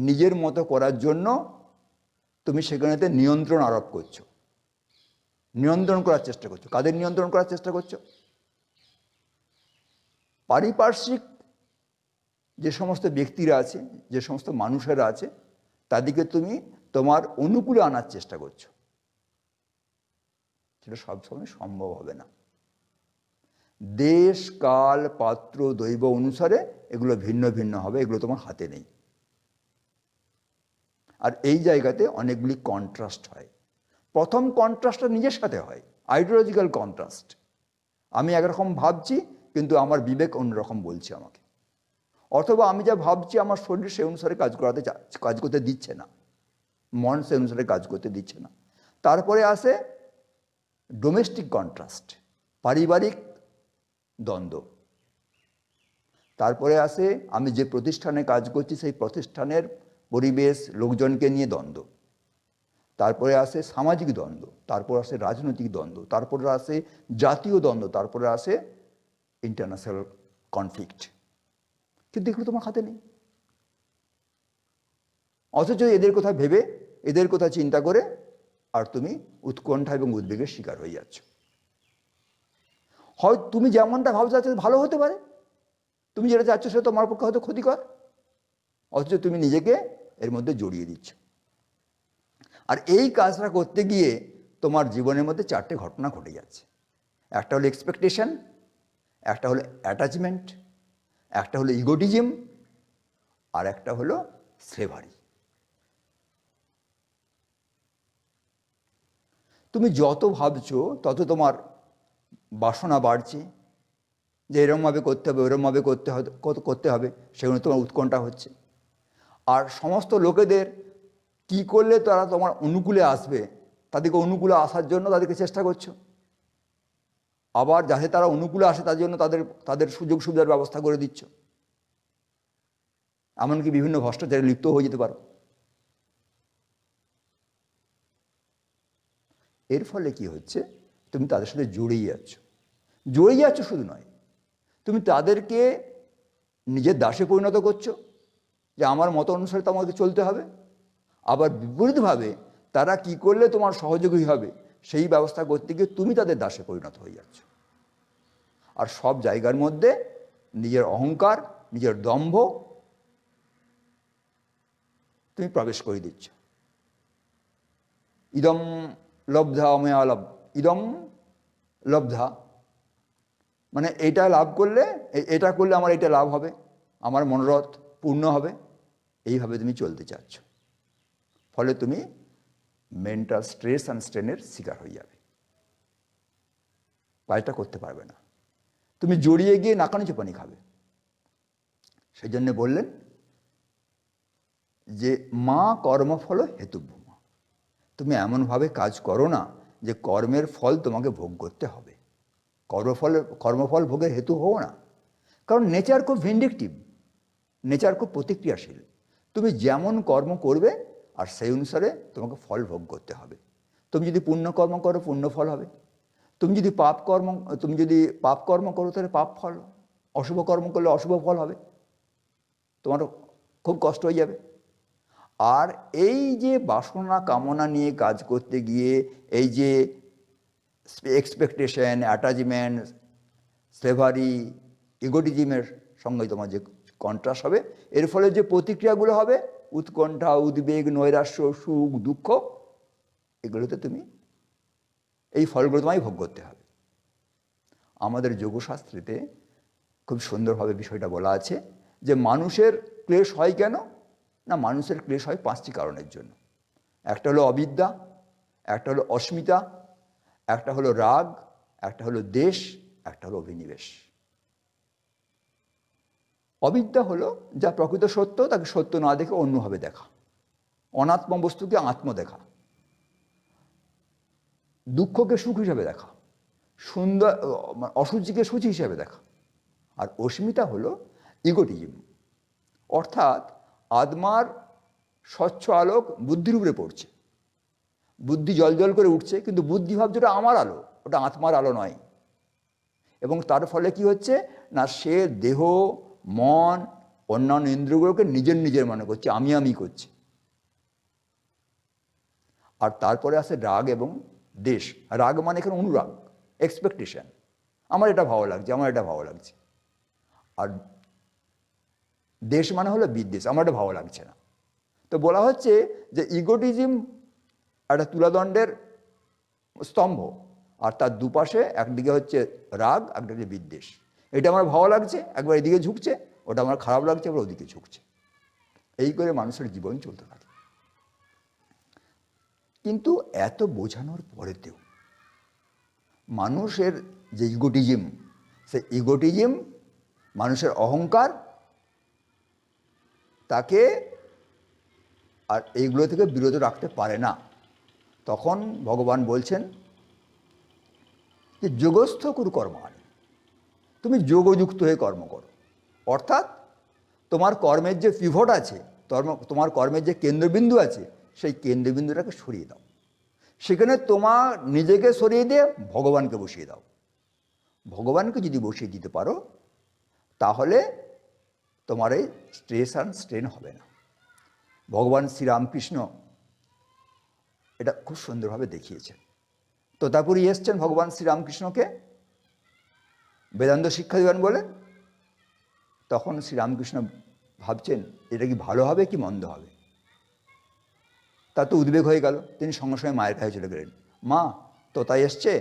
S4: নিজের মতো করার জন্য তুমি সেখানেতে নিয়ন্ত্রণ আরোপ করছো, নিয়ন্ত্রণ করার চেষ্টা করছো। কাদের নিয়ন্ত্রণ করার চেষ্টা করছো? পারিপার্শ্বিক যে সমস্ত ব্যক্তিরা আছে, যে সমস্ত মানুষেরা আছে, তাদেরকে তুমি তোমার অনুকূলে আনার চেষ্টা করছো। সেটা সবসময় সম্ভব হবে না। দেশ, কাল, পাত্র, দৈব অনুসারে এগুলো ভিন্ন ভিন্ন হবে, এগুলো তোমার হাতে নেই। আর এই জায়গাতে অনেকগুলি কন্ট্রাস্ট হয়। প্রথম কন্ট্রাস্টটা নিজের সাথে হয়, আইডিওলজিক্যাল কন্ট্রাস্ট। আমি একরকম ভাবছি, কিন্তু আমার বিবেক অন্যরকম বলছে আমাকে, অথবা আমি যা ভাবছি আমার শরীর সে অনুসারে কাজ করতে দিচ্ছে না, মন সে অনুসারে কাজ করতে দিচ্ছে না। তারপরে আসে ডোমেস্টিক কন্ট্রাস্ট, পারিবারিক দ্বন্দ্ব। তারপরে আসে আমি যে প্রতিষ্ঠানে কাজ করছি সেই প্রতিষ্ঠানের পরিবেশ, লোকজনকে নিয়ে দ্বন্দ্ব। তারপরে আসে সামাজিক দ্বন্দ্ব, তারপর আসে রাজনৈতিক দ্বন্দ্ব, তারপরে আসে জাতীয় দ্বন্দ্ব, তারপরে আসে ইন্টারন্যাশনাল কনফ্লিক্ট। কিন্তু এগুলো তোমার হাতে নেই। অথচ এদের কথা ভেবে, এদের কথা চিন্তা করে আর তুমি উৎকণ্ঠা এবং উদ্বেগের শিকার হয়ে যাচ্ছ। হয় তুমি যেমনটা ভাবছো ভালো হতে পারে, তুমি যেটা চাচ্ছ সেটা তোমার পক্ষে হয়তো ক্ষতিকর, অথচ তুমি নিজেকে এর মধ্যে জড়িয়ে দিচ্ছ। আর এই কাজটা করতে গিয়ে তোমার জীবনের মধ্যে চারটে ঘটনা ঘটে যাচ্ছে। একটা হলো এক্সপেকটেশন, একটা হলো অ্যাটাচমেন্ট, একটা হলো ইগোটিজম, আর একটা হলো স্লেভারি। তুমি যত ভাবছো তত তোমার বাসনা বাড়ছে, যে এরমভাবে করতে হবে, ওরমভাবে করতে হবে, সেগুলো তোমার উৎকণ্ঠা হচ্ছে। আর সমস্ত লোকেদের কি করলে তারা তোমার অনুকূলে আসবে, তাদেরকে অনুকূলে আসার জন্য তাদেরকে চেষ্টা করছো। আবার যাতে তারা অনুকূলে আসে তার জন্য তাদের সুযোগ সুবিধার ব্যবস্থা করে দিচ্ছ। এমনকি বিভিন্ন ভ্রষ্টাচারে লিপ্ত হয়ে যেতে পারো। এর ফলে কি হচ্ছে, তুমি তাদের সাথে জড়িয়ে যাচ্ছ শুধু নয়, তুমি তাদেরকে নিজের দাসে পরিণত করছো, যে আমার মত অনুসারে তোমাকে চলতে হবে। আবার বিপরীতভাবে তারা কি করলে তোমার সহযোগী হবে সেই ব্যবস্থা করতে গিয়ে তুমি তাদের দাসে পরিণত হয়ে যাচ্ছ। আর সব জায়গার মধ্যে নিজের অহংকার, নিজের দম্ভ তুমি প্রবেশ করে দিচ্ছ। ইদম লব্ধা অমেয়া ইদম লব্ধা, মানে এটা লাভ করলে, এটা করলে আমার এটা লাভ হবে, আমার মনোরথ পূর্ণ হবে, এইভাবে তুমি চলতে চাচ্ছ। ফলে তুমি মেন্টাল স্ট্রেস অ্যান্ড স্ট্রেনের শিকার হয়ে যাবে, কাজটা করতে পারবে না। তুমি জড়িয়ে গিয়ে নাকানি চোপানি খাবে। সেই জন্যে বললেন যে মা কর্মফল হেতুভূমা, তুমি এমনভাবে কাজ করো না যে কর্মের ফল তোমাকে ভোগ করতে হবে। কর্মফল ভোগের হেতু হও না, কারণ নেচার খুব ভিন্ডিকটিভ, নেচার খুব প্রতিক্রিয়াশীল। তুমি যেমন কর্ম করবে আর সেই অনুসারে তোমাকে ফল ভোগ করতে হবে। তুমি যদি পুণ্য কর্ম করো পুণ্য ফল হবে, তুমি যদি পাপ কর্ম করো তাহলে পাপ ফল, অশুভ কর্ম করলে অশুভ ফল হবে, তোমার খুব কষ্ট হয়ে যাবে। আর এই যে বাসনা কামনা নিয়ে কাজ করতে গিয়ে এই যে এক্সপেকটেশন, অ্যাটাচমেন্ট, স্লেভারি, ইগোটিজমের সঙ্গে তোমার যে কন্ট্রাস্ট হবে, এর ফলে যে প্রতিক্রিয়াগুলো হবে, উৎকণ্ঠা, উদ্বেগ, নৈরাশ্য, সুখ, দুঃখ, এগুলোতে তুমি এই ফলগুলো তোমায় ভোগ করতে হবে। আমাদের যোগশাস্ত্রেতে খুব সুন্দরভাবে বিষয়টা বলা আছে যে মানুষের ক্লেশ হয় কেন না, মানুষের ক্লেশ হয় 5টি কারণের জন্য। একটা হলো অবিদ্যা, একটা হলো অস্মিতা, একটা হলো রাগ, একটা হলো দেশ, একটা হলো অভিনিবেশ। অবিদ্যা হলো যা প্রকৃত সত্য তাকে সত্য না দেখে অন্যভাবে দেখা, অনাত্ম বস্তুকে আত্ম দেখা, দুঃখকে সুখ হিসেবে দেখা, সুন্দর অসুচিকে সূচি হিসেবে দেখা। আর অস্মিতা হলো ইগোটিজম, অর্থাৎ আত্মার স্বচ্ছ আলোক বুদ্ধির উপরে পড়ছে, বুদ্ধি জল করে উঠছে, কিন্তু বুদ্ধি ভাবছে আমার আলো, ওটা আত্মার আলো নয়। এবং তার ফলে কি হচ্ছে না, সে দেহ, মন, অন্যান্য ইন্দ্রিয়গুলোকে নিজের মনে করছে, আমি করছে। আর তারপরে আসে রাগ এবং দেশ। রাগ মানে এখানে অনুরাগ, এক্সপেকটেশন, আমার এটা ভালো লাগছে, আমার এটা ভালো লাগছে। আর দেশ মানে হলো বিদ্বেষ, আমার এটা ভালো লাগছে না। তো বলা হচ্ছে যে ইগোটিজম একটা তুলাদণ্ডের স্তম্ভ, আর তার দুপাশে একদিকে হচ্ছে রাগ, একদিকে বিদ্বেষ। এটা আমার ভালো লাগছে, একবার এদিকে ঝুঁকছে, ওটা আমার খারাপ লাগছে, আবার ওদিকে ঝুঁকছে। এই করে মানুষের জীবন চলতে থাকে। কিন্তু এত বোঝানোর পরেতেও মানুষের যে ইগোটিজম, সে ইগোটিজম, মানুষের অহংকার, তাকে আর এইগুলো থেকে বিরত রাখতে পারে না। তখন ভগবান বলছেন যে যোগস্থ কুরু কর্মাণি, তুমি যোগযুক্ত হয়ে কর্ম করো। অর্থাৎ তোমার কর্মের যে পিভট আছে, তোমার কর্মের যে কেন্দ্রবিন্দু আছে, সেই কেন্দ্রবিন্দুটাকে সরিয়ে দাও। সেখানে তোমার নিজেকে সরিয়ে দিয়ে ভগবানকে বসিয়ে দাও। ভগবানকে যদি বসিয়ে দিতে পারো, তাহলে তোমার এই স্ট্রেস আর স্ট্রেন হবে না। ভগবান শ্রীরামকৃষ্ণ এটা খুব সুন্দরভাবে দেখিয়েছেন। তোতাপুরি এসছেন ভগবান শ্রীরামকৃষ্ণকে বেদান্ত শিক্ষা দেবেন বলে। তখন শ্রীরামকৃষ্ণ ভাবছেন এটা কি ভালো হবে কি মন্দ হবে। তার তো উদ্বেগ হয়ে গেল। তিনি সঙ্গে সঙ্গে মায়ের কাছে চলে গেলেন, মা তোতাই এসছে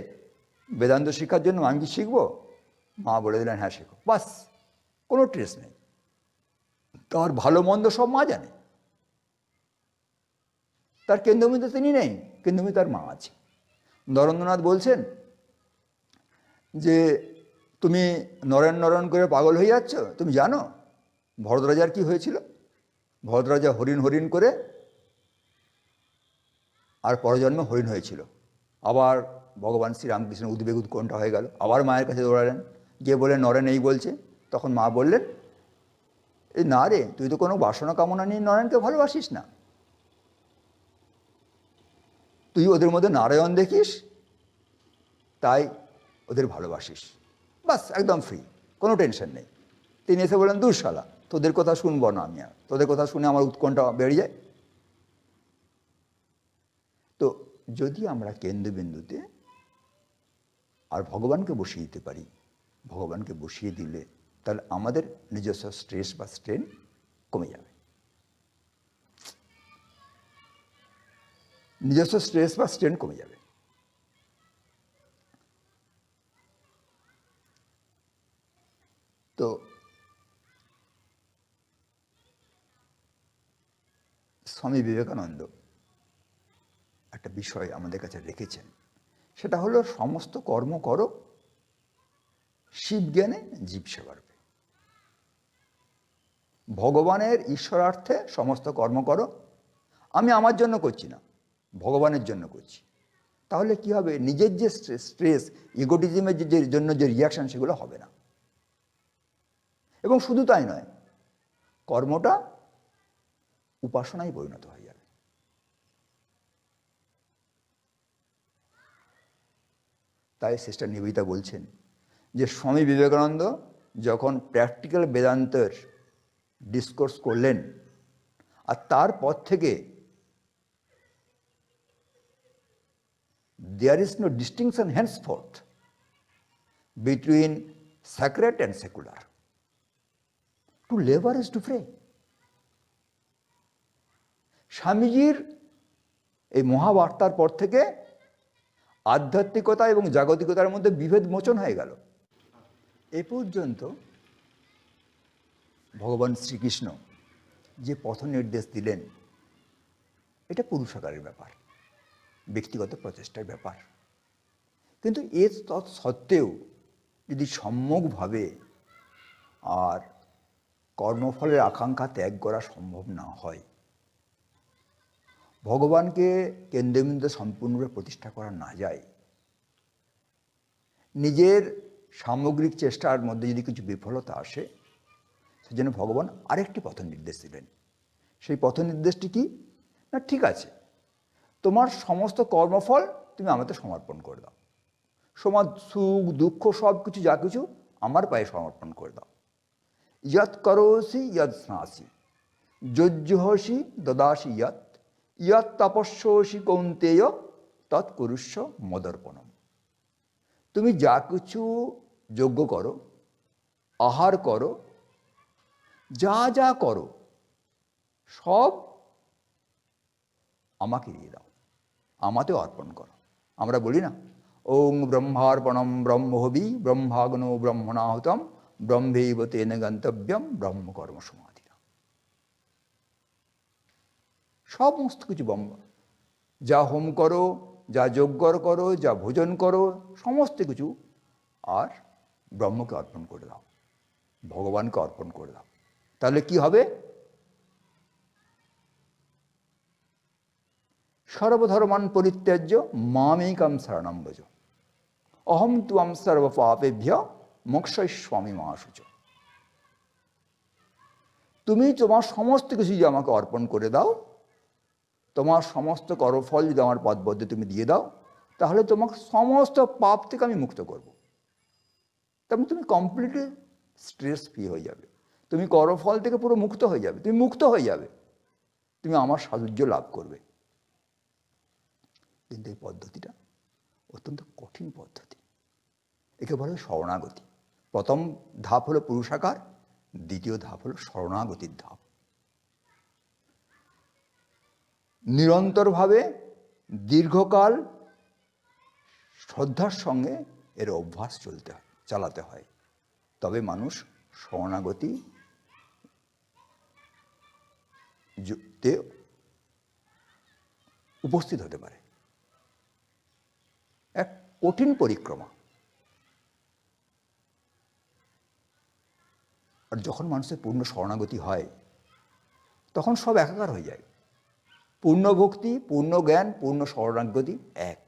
S4: বেদান্ত শিক্ষার জন্য, আমি কি শিখবো? মা বলে দিলেন, হ্যাঁ শেখো। বাস, কোনো ট্রেস নেই। তার ভালো মন্দ সব মা জানে। তার কেন্দ্রবিন্দু তিনি নেই, কেন্দ্রবিন্দু তার মা আছে। নরেন্দ্রনাথ বলছেন যে তুমি নরেন নরেন করে পাগল হয়ে যাচ্ছ। তুমি জানো ভরতরাজার কি হয়েছিল? ভরতরাজা হরিণ হরিণ করে আর পরজন্মে হরিণ হয়েছিল। আবার ভগবান শ্রীরামকৃষ্ণ উদ্বেগ উৎকণ্ঠা হয়ে গেল, আবার মায়ের কাছে দৌড়ালেন, গিয়ে বললেন নরেন এই বলছে। তখন মা বললেন, এই না রে, তুই তো কোনো বাসনা কামনা নিয়ে নরেনকে ভালোবাসিস না, তুই ওদের মধ্যে নারায়ণ দেখিস, তাই ওদের ভালোবাসিস। বাস, একদম ফ্রি, কোনো টেনশন নেই। তিনি এসে বললেন, দুঃশালা, তোদের কথা শুনবো না আমি, আর তোদের কথা শুনে আমার উৎকণ্ঠা বেড়ে যায়। তো যদি আমরা কেন্দ্রবিন্দুতে আর ভগবানকে বসিয়ে দিতে পারি, ভগবানকে বসিয়ে দিলে তাহলে আমাদের নিজস্ব স্ট্রেস বা স্ট্রেন কমে যাবে। নিজস্ব স্ট্রেস বা স্ট্রেন কমে যাবে। তো স্বামী বিবেকানন্দ একটা বিষয় আমাদের কাছে রেখেছেন, সেটা হলো সমস্ত কর্ম করো শিব জ্ঞানে জীব সেবার্পে। ভগবানের ঈশ্বরার্থে সমস্ত কর্ম করো। আমি আমার জন্য করছি না, ভগবানের জন্য করছি। তাহলে কি হবে? নিজের যে স্ট্রেস, ইগোটিজমের যে জন্য যে রিয়াকশন, সেগুলো হবে না। এবং শুধু তাই নয়, কর্মটা উপাসনায় পরিণত হয়ে যাবে। তাই সিস্টার নিবেদিতা বলছেন যে স্বামী বিবেকানন্দ যখন প্র্যাকটিক্যাল বেদান্তের ডিসকোর্স করলেন, আর তারপর থেকে there is no distinction henceforth between sacred and secular. To labor is to pray. স্বামীজির এই মহাবার্তার পর থেকে আধ্যাত্মিকতা এবং জাগতিকতার মধ্যে বিভেদ মোচন হয়ে গেল। এ পর্যন্ত ভগবান শ্রীকৃষ্ণ যে পথ নির্দেশ দিলেন, এটা পুরুষাকারের ব্যাপার, ব্যক্তিগত প্রচেষ্টার ব্যাপার। কিন্তু এর তৎসত্ত্বেও যদি সম্যকভাবে আর কর্মফলের আকাঙ্ক্ষা ত্যাগ করা সম্ভব না হয়, ভগবানকে কেন্দ্রবিন্দুতে সম্পূর্ণরূপে প্রতিষ্ঠা করা না যায়, নিজের সামগ্রিক চেষ্টার মধ্যে যদি কিছু বিফলতা আসে, সেজন্য ভগবান আরেকটি পথ নির্দেশ দিলেন। সেই পথ নির্দেশটি কি না, ঠিক আছে, তোমার সমস্ত কর্মফল তুমি আমাকে সমর্পণ করে দাও, সমাজ সুখ দুঃখ সব কিছু যা কিছু আমার পায়ে সমর্পণ করে দাও। ইয়ৎ করোসি ইয়ৎ স্নাসি যজ্জুহসি দদাসি ইয়ৎ ইয়ৎ তপস্যসি কৌন্তেয় তৎকুরুষ্ব মদর্পণম। তুমি যা কিছু যজ্ঞ করো, আহার করো, যা যা করো, সব আমাকে দিয়ে দাও, আমাতে অর্পণ করো। আমরা বলি না, ওং ব্রহ্মার্পণম ব্রহ্মহবি ব্রহ্মাগ্নো ব্রহ্মণাহুতম ব্রহ্মৈব তেন গন্তব্যম ব্রহ্মকর্ম সমাধিনা। সমস্ত কিছু ব্রহ্ম, যা হোম করো, যা যজ্ঞ করো, যা ভোজন করো, সমস্ত কিছু আর ব্রহ্মকে অর্পণ করে দাও, ভগবানকে অর্পণ করে দাও। তাহলে কি হবে? সর্বধর্মান পরিত্যাজ্য মামেকম শরণম ব্রজ অহম ত্বং সর্বপাপেভ্য মোক্ষয়িষ্যামি মা শুচি। তুমি তোমার সমস্ত কিছু যদি আমাকে অর্পণ করে দাও, তোমার সমস্ত কর্মফল যদি আমার পদবদ্ধে তুমি দিয়ে দাও, তাহলে তোমার সমস্ত পাপ থেকে আমি মুক্ত করব। তেমন তুমি কমপ্লিটলি স্ট্রেস ফ্রি হয়ে যাবে, তুমি কর্মফল থেকে পুরো মুক্ত হয়ে যাবে, তুমি মুক্ত হয়ে যাবে, তুমি আমার সাহায্য লাভ করবে। কিন্তু এই পদ্ধতিটা অত্যন্ত কঠিন পদ্ধতি, একে বলে শরণাগতি। প্রথম ধাপ হলো পুরুষাকার, দ্বিতীয় ধাপ হলো শরণাগতির ধাপ। নিরন্তরভাবে দীর্ঘকাল শ্রদ্ধার সঙ্গে এর অভ্যাস চালাতে হয়, তবে মানুষ শরণাগতিতে উপস্থিত হতে পারে। এক কঠিন পরিক্রমা। আর যখন মানুষের পূর্ণ শরণাগতি হয়, তখন সব একাকার হয়ে যায়। পূর্ণ ভক্তি, পূর্ণ জ্ঞান, পূর্ণ শরণাগতি এক।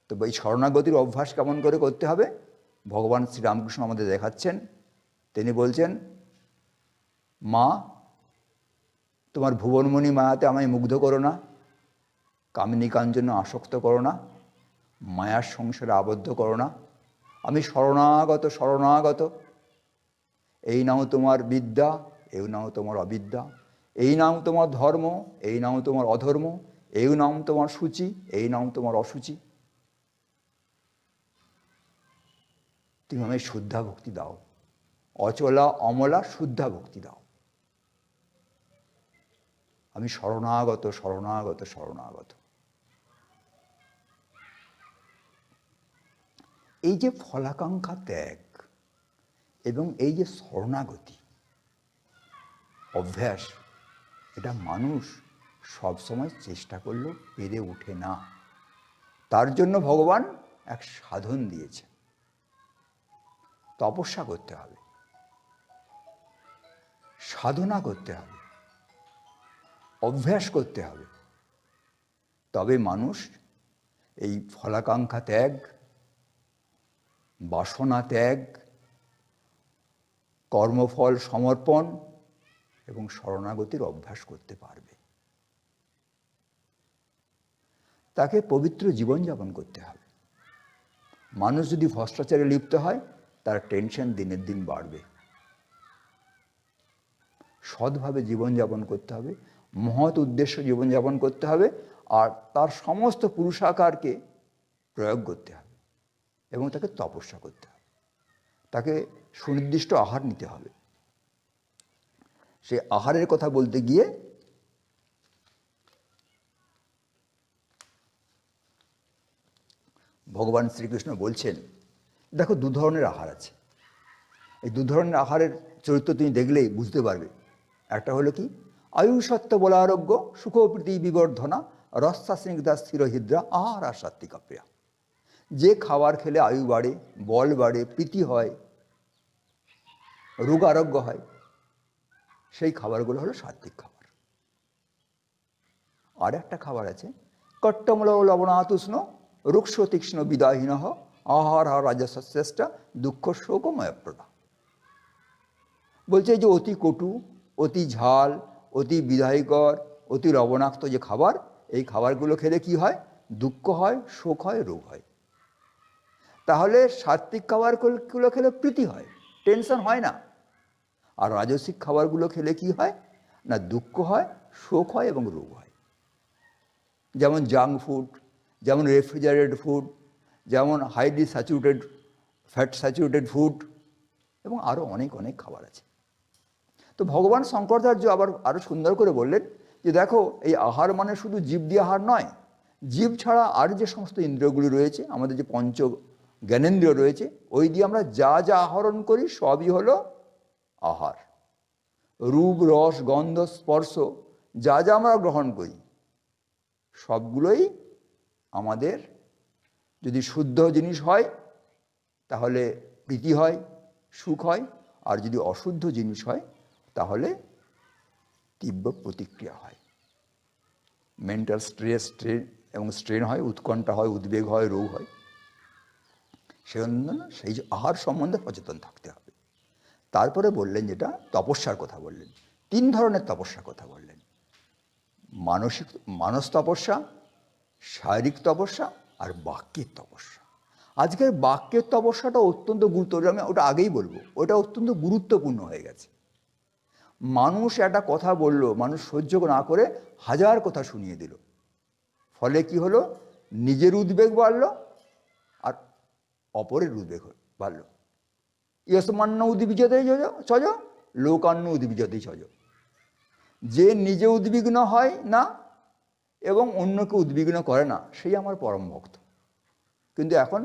S4: তো এই শরণাগতির অভ্যাস কেমন করে করতে হবে ভগবান শ্রীরামকৃষ্ণ আমাদের দেখাচ্ছেন। তিনি বলছেন, মা তোমার ভুবনমণি মায়াতে আমায় মুগ্ধ করো না, কামিনী কাঞ্চনে আসক্ত করো না, মায়ার সংসারে আবদ্ধ করো না। আমি শরণাগত শরণাগত। এই নাও তোমার বিদ্যা, এই নাও তোমার অবিদ্যা, এই নাও তোমার ধর্ম, এই নাও তোমার অধর্ম, এই নাম তোমার সূচি, এই নাম তোমার অসুচি। তুমি আমায় শুদ্ধা ভক্তি দাও, অচলা অমলা শুদ্ধা ভক্তি দাও। আমি শরণাগত শরণাগত শরণাগত। এই যে ফলাকাঙ্ক্ষা ত্যাগ এবং এই যে শরণাগতি অভ্যাস, এটা মানুষ সবসময় চেষ্টা করলেও পেরে ওঠে না। তার জন্য ভগবান এক সাধন দিয়েছে। তপস্যা করতে হবে, সাধনা করতে হবে, অভ্যাস করতে হবে, তবে মানুষ এই ফলাকাঙ্ক্ষা ত্যাগ, বাসনা ত্যাগ, কর্মফল সমর্পণ এবং শরণাগতির অভ্যাস করতে পারবে। তাকে পবিত্র জীবনযাপন করতে হবে। মানুষ যদি ভ্রষ্টাচারে লিপ্ত হয়, তার টেনশন দিনের দিন বাড়বে। সৎভাবে জীবনযাপন করতে হবে, মহৎ উদ্দেশ্য জীবনযাপন করতে হবে, আর তার সমস্ত পুরুষাকারকে প্রয়োগ করতে হবে এবং তাকে তপস্যা করতে হবে। তাকে সুনির্দিষ্ট আহার নিতে হবে। সে আহারের কথা বলতে গিয়ে ভগবান শ্রীকৃষ্ণ বলছেন, দেখো দু ধরনের আহার আছে। এই দু ধরনের আহারের চরিত্র তুমি দেখলেই বুঝতে পারবে। একটা হলো কি, আয়ুসত্ব বলারোগ্য সুখপ্রীতি বিবর্ধনা রস্তা স্নিগ্ধা স্থিরহৃদ্রা আহার আর সাত্বিকা প্রিয়া। যে খাবার খেলে আয়ু বাড়ে, বল বাড়ে, প্রীতি হয়, রোগ আরোগ্য হয়, সেই খাবারগুলো হলো সাত্বিক খাবার। আর একটা খাবার আছে, কট্টমল লবণাতুষ্ণ রুক্ষ তীক্ষ্ণ বিদাহীন আহার আর রাজশ্রেষ্ঠা দুঃখ শোকময় প্রদা। বলছে যে অতি কটু, অতি ঝাল, অতি বিদায়কর, অতি লবণাক্ত যে খাবার, এই খাবারগুলো খেলে কি হয়? দুঃখ হয়, শোক হয়, রোগ হয়। তাহলে সাত্বিক খাবারগুলো খেলে প্রীতি হয়, টেনশন হয় না। আর রাজসিক খাবারগুলো খেলে কি হয়? না দুঃখ হয়, শোক হয় এবং রোগ হয়। যেমন জাঙ্ক ফুড, যেমন রেফ্রিজারেটেড ফুড, যেমন highly saturated fat saturated food, এবং আরও অনেক অনেক খাবার আছে। তো ভগবান শঙ্করাচার্য আবার আরও সুন্দর করে বললেন যে দেখো, এই আহার মানে শুধু জীব দিয়ে আহার নয়, জীব ছাড়া আর যে সমস্ত ইন্দ্রিয়গুলি রয়েছে, আমাদের যে পঞ্চ জ্ঞানেন্দ্রিয় রয়েছে, ওই দিয়ে আমরা যা যা আহরণ করি সবই হলো আহার। রূপ, রস, গন্ধ, স্পর্শ যা যা আমরা গ্রহণ করি সবগুলোই আমাদের যদি শুদ্ধ জিনিস হয় তাহলে প্রীতি হয়, সুখ হয়, আর যদি অশুদ্ধ জিনিস হয় তাহলে তীব্র প্রতিক্রিয়া হয়, মেন্টাল স্ট্রেস এবং স্ট্রেন হয়, উৎকণ্ঠা হয়, উদ্বেগ হয়, রোগ হয়। সেজন্য সেই যে আহার সম্বন্ধে সচেতন থাকতে হবে। তারপরে বললেন যেটা তপস্যার কথা বললেন, 3 ধরনের তপস্যার কথা বললেন, মানস তপস্যা, শারীরিক তপস্যা আর বাক্যের তপস্যা। আজকের বাক্যের তপস্যাটা অত্যন্ত গুরুত্বপূর্ণ, আমি ওটা আগেই বলবো, ওটা অত্যন্ত গুরুত্বপূর্ণ হয়ে গেছে। মানুষ একটা কথা বলল, মানুষ সহ্য না করে 1000 কথা শুনিয়ে দিল, ফলে কি হলো, নিজের উদ্বেগ বাড়ল আর অপরের উদ্বেগ বাড়ল। ইয়স্মান্ন উদ্বিজতেই সজ, লোকান্ন উদ্বিজতেই সজ। যে নিজে উদ্বিগ্ন হয় না এবং অন্যকে উদ্বিগ্ন করে না, সেই আমার পরম ভক্ত। কিন্তু এখন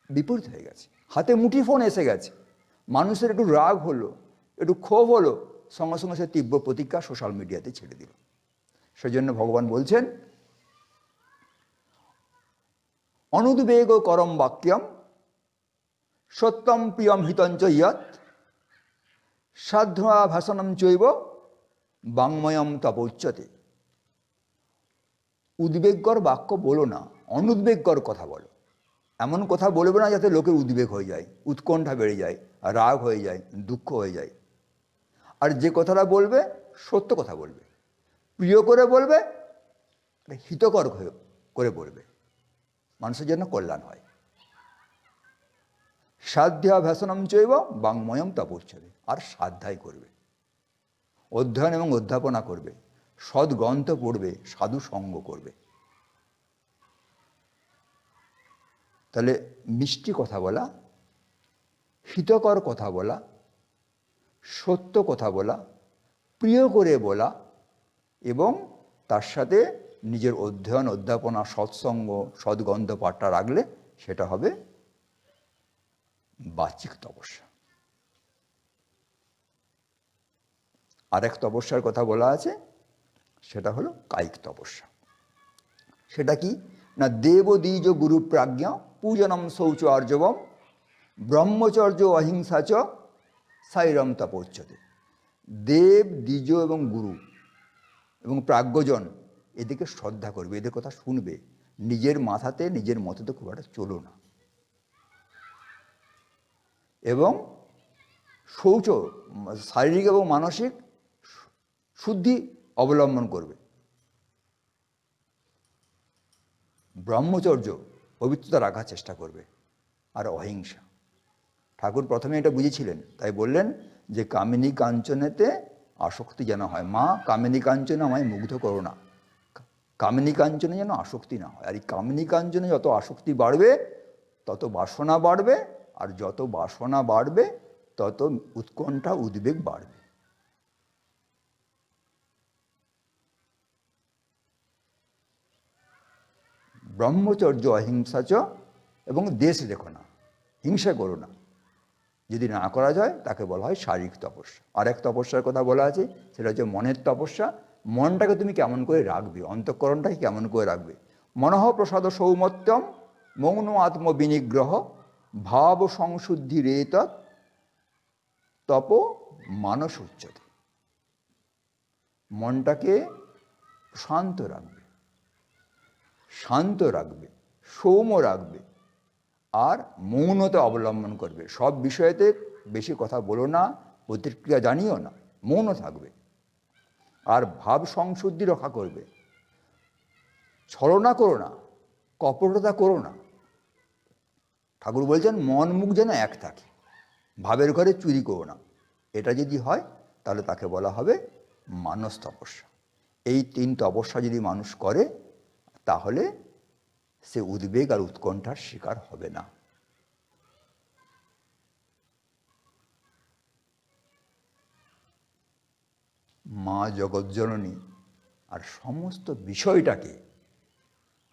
S4: বিপরীত হয়ে গেছে, হাতে মুঠিফোন এসে গেছে, মানুষের একটু রাগ হলো, একটু ক্ষোভ হলো, সঙ্গে সঙ্গে সে তীব্র প্রতিক্রিয়া সোশ্যাল মিডিয়াতে ছেড়ে দিল। সেজন্য ভগবান বলছেন, অনুদ্বেগ করম বাক্যম সত্যম প্রিয়ম হিতঞ্চ ইয়ৎ সাধ্বা ভাষণম চৈব বাংময়ম তপোচ্যতে। উদ্বেগকর বাক্য বলো না, অনুদ্বেগকর কথা বলো। এমন কথা বলবে না যাতে লোকের উদ্বেগ হয়ে যায়, উৎকণ্ঠা বেড়ে যায়, রাগ হয়ে যায়, দুঃখ হয়ে যায়। আর যে কথাটা বলবে সত্য কথা বলবে, প্রিয় করে বলবে, হিতকর করে বলবে, মানুষের জন্য কল্যাণ হয়। সাধ্যা ভ্যাসনম চৈব বাংময়ম তপোচ্যতে। আর সাধ্যাই করবে, অধ্যয়ন এবং অধ্যাপনা করবে, সদ্গ্রন্থ পড়বে, সাধু সঙ্গ করবে। তাহলে মিষ্টি কথা বলা, হিতকর কথা বলা, সত্য কথা বলা, প্রিয় করে বলা এবং তার সাথে নিজের অধ্যয়ন, অধ্যাপনা, সৎসঙ্গ, সদ্গ্রন্থ পাঠটা রাখলে সেটা হবে বাচিক তপস্যা। আরেক তপস্যার কথা বলা আছে, সেটা হলো কায়িক তপস্যা। সেটা কি না, দেব দ্বিজ গুরু প্রাজ্ঞা পূজনম শৌচ আর্জবম ব্রহ্মচর্য অহিংসা চ সাইরম তপোচ্যতে। দেব, দ্বিজ এবং গুরু এবং প্রাজ্ঞজন এদেরকে শ্রদ্ধা করবে, এদের কথা শুনবে, নিজের মাথাতে নিজের মতেতে খুব একটা চলো না, এবং শৌচ শারীরিক এবং মানসিক শুদ্ধি অবলম্বন করবে, ব্রহ্মচর্য পবিত্রতা রাখার চেষ্টা করবে, আর অহিংসা। ঠাকুর প্রথমে এটা বুঝেছিলেন, তাই বললেন যে কামিনী কাঞ্চনেতে আসক্তি যেন হয়, মা কামিনী কাঞ্চনে আমায় মুগ্ধ করো না, কামিনী কাঞ্চনে যেন আসক্তি না হয়। আর এই কামিনী কাঞ্চনে যত আসক্তি বাড়বে তত বাসনা বাড়বে, আর যত বাসনা বাড়বে তত উৎকণ্ঠা, উদ্বেগ বাড়বে। ব্রহ্মচর্য অহিংসা চ, এবং দেশ দেখো না, হিংসা করো না। যদি না করা যায় তাকে বলা হয় শারীরিক তপস্যা। আর এক তপস্যার কথা বলা আছে, সেটা হচ্ছে মনের তপস্যা। মনটাকে তুমি কেমন করে রাখবে, অন্তঃকরণটাকে কেমন করে রাখবে। মনঃ প্রসাদ সৌমত্যম মৌন আত্মবিনিগ্রহ ভাব সংশুদ্ধি রেত তপ মানস উচ্চতে। মনটাকে শান্ত রাখবে, শান্ত রাখবে, সৌম্য রাখবে, আর মৌনতা অবলম্বন করবে। সব বিষয়েতে বেশি কথা বলো না, প্রতিক্রিয়া জানিও না, মৌন থাকবে। আর ভাব সংশুদ্ধি রক্ষা করবে, ছলনা করো না, কপটতা করো না। ঠাকুর বলছেন মন মুখ যেন এক থাকে, ভাবের ঘরে চুরি করো না। এটা যদি হয় তাহলে তাকে বলা হবে মানস তপস্যা। এই 3 তপস্যা যদি মানুষ করে তাহলে সে উদ্বেগ আর উৎকণ্ঠার শিকার হবে না। মা জগৎজননী আর সমস্ত বিষয়টাকে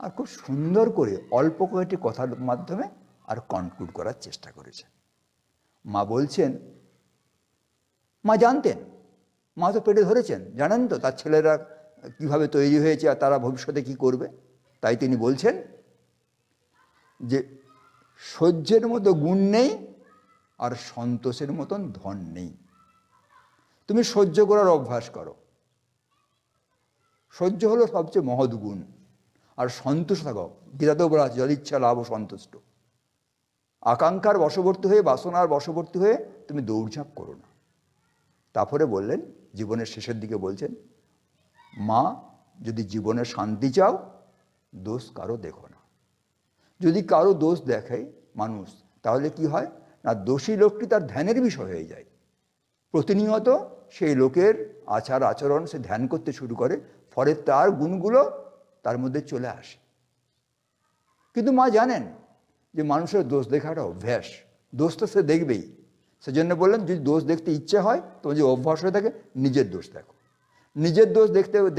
S4: আর খুব সুন্দর করে অল্প কয়েকটি কথার মাধ্যমে আর কনক্লুড করার চেষ্টা করেছেন। মা বলছেন, মা জানতেন, মা তো পেটে ধরেছেন, জানেন তো তার ছেলেরা কিভাবে তৈরি হয়েছে আর তারা ভবিষ্যতে কি করবে। তাই তিনি বলছেন যে সহ্যের মতো গুণ নেই আর সন্তোষের মতন ধন নেই। তুমি সহ্য করার অভ্যাস করো। সহ্য হলো সবচেয়ে মহৎ গুণ। আর সন্তুষ্ট থাকো, গীতাতেও বলা আছে যদিচ্ছা লাভ সন্তুষ্ট। আকাঙ্ক্ষার বশবর্তী হয়ে, বাসনার বশবর্তী হয়ে তুমি দৌড়ঝাঁপ করো না। তারপরে বললেন, জীবনের শেষের দিকে বলছেন, মা যদি জীবনে শান্তি চাও দোষ কারো দেখো না। যদি কারো দোষ দেখে মানুষ, তাহলে কি হয় না, দোষী লোকটি তার ধ্যানের বিষয় হয়ে যায়। প্রতিনিয়ত সেই লোকের আচার আচরণ সে ধ্যান করতে শুরু করে, ফলে তার গুণগুলো তার মধ্যে চলে আসে। কিন্তু মা জানেন যে মানুষের দোষ দেখাটা অভ্যাস, দোষ তো সে দেখবেই। সেজন্য বললেন, যদি দোষ দেখতে ইচ্ছে হয়, তোমার যে অভ্যাস হয়ে থাকে, নিজের দোষ দেখো। নিজের দোষ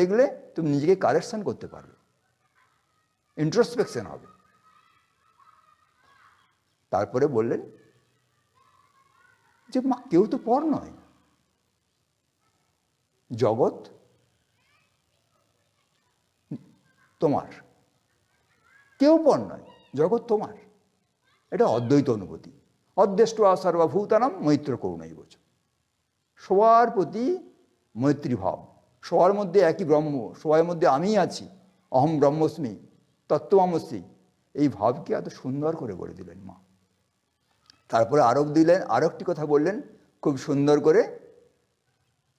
S4: দেখলে তুমি নিজেকে কারেকশন করতে পারবে, ইন্ট্রোস্পেকশন হবে। তারপরে বললেন যে মা কেউ তো পর নয়, জগৎ তোমার, কেউ পর নয়, জগৎ তোমার। এটা অদ্বৈত অনুভূতি। অদ্বেষ্ট্বা সর্বভূতানাং মৈত্র করুণৈবচ। সবার প্রতি মৈত্রীভাব, সবার মধ্যে একই ব্রহ্ম, সবার মধ্যে আমিই আছি, অহম ব্রহ্মস্মি তত্ত্বমসি, এই ভাবকে এত সুন্দর করে বলে দিলেন মা। তারপরে আরেকটি কথা বললেন খুব সুন্দর করে,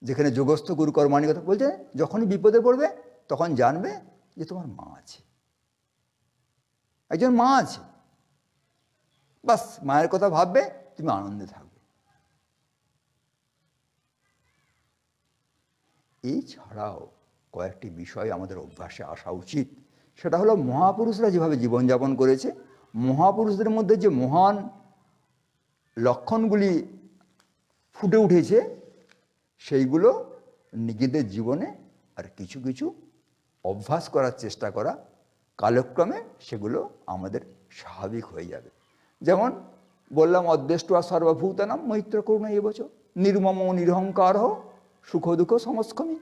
S4: যেখানে যোগস্থ গুরু কর্মাণী কথা বলছে, যখনই বিপদে পড়বে তখন জানবে যে তোমার মা আছে, একজন মা আছে। বাস মায়ের কথা ভাববে, তুমি আনন্দে থাকবে। এছাড়াও কয়েকটি বিষয় আমাদের অভ্যাসে আসা উচিত। সেটা হলো, মহাপুরুষরা যেভাবে জীবনযাপন করেছে, মহাপুরুষদের মধ্যে যে মহান লক্ষণগুলি ফুটে উঠেছে, সেইগুলো নিজেদের জীবনে আর কিছু কিছু অভ্যাস করার চেষ্টা করা, কালক্রমে সেগুলো আমাদের স্বাভাবিক হয়ে যাবে। যেমন বললাম, অদ্বেষ্ট্বা সর্বভূতানাং মৈত্র করুণৈবচ, নির্মম নিরহংকার সুখ দুঃখ সমস্কমি,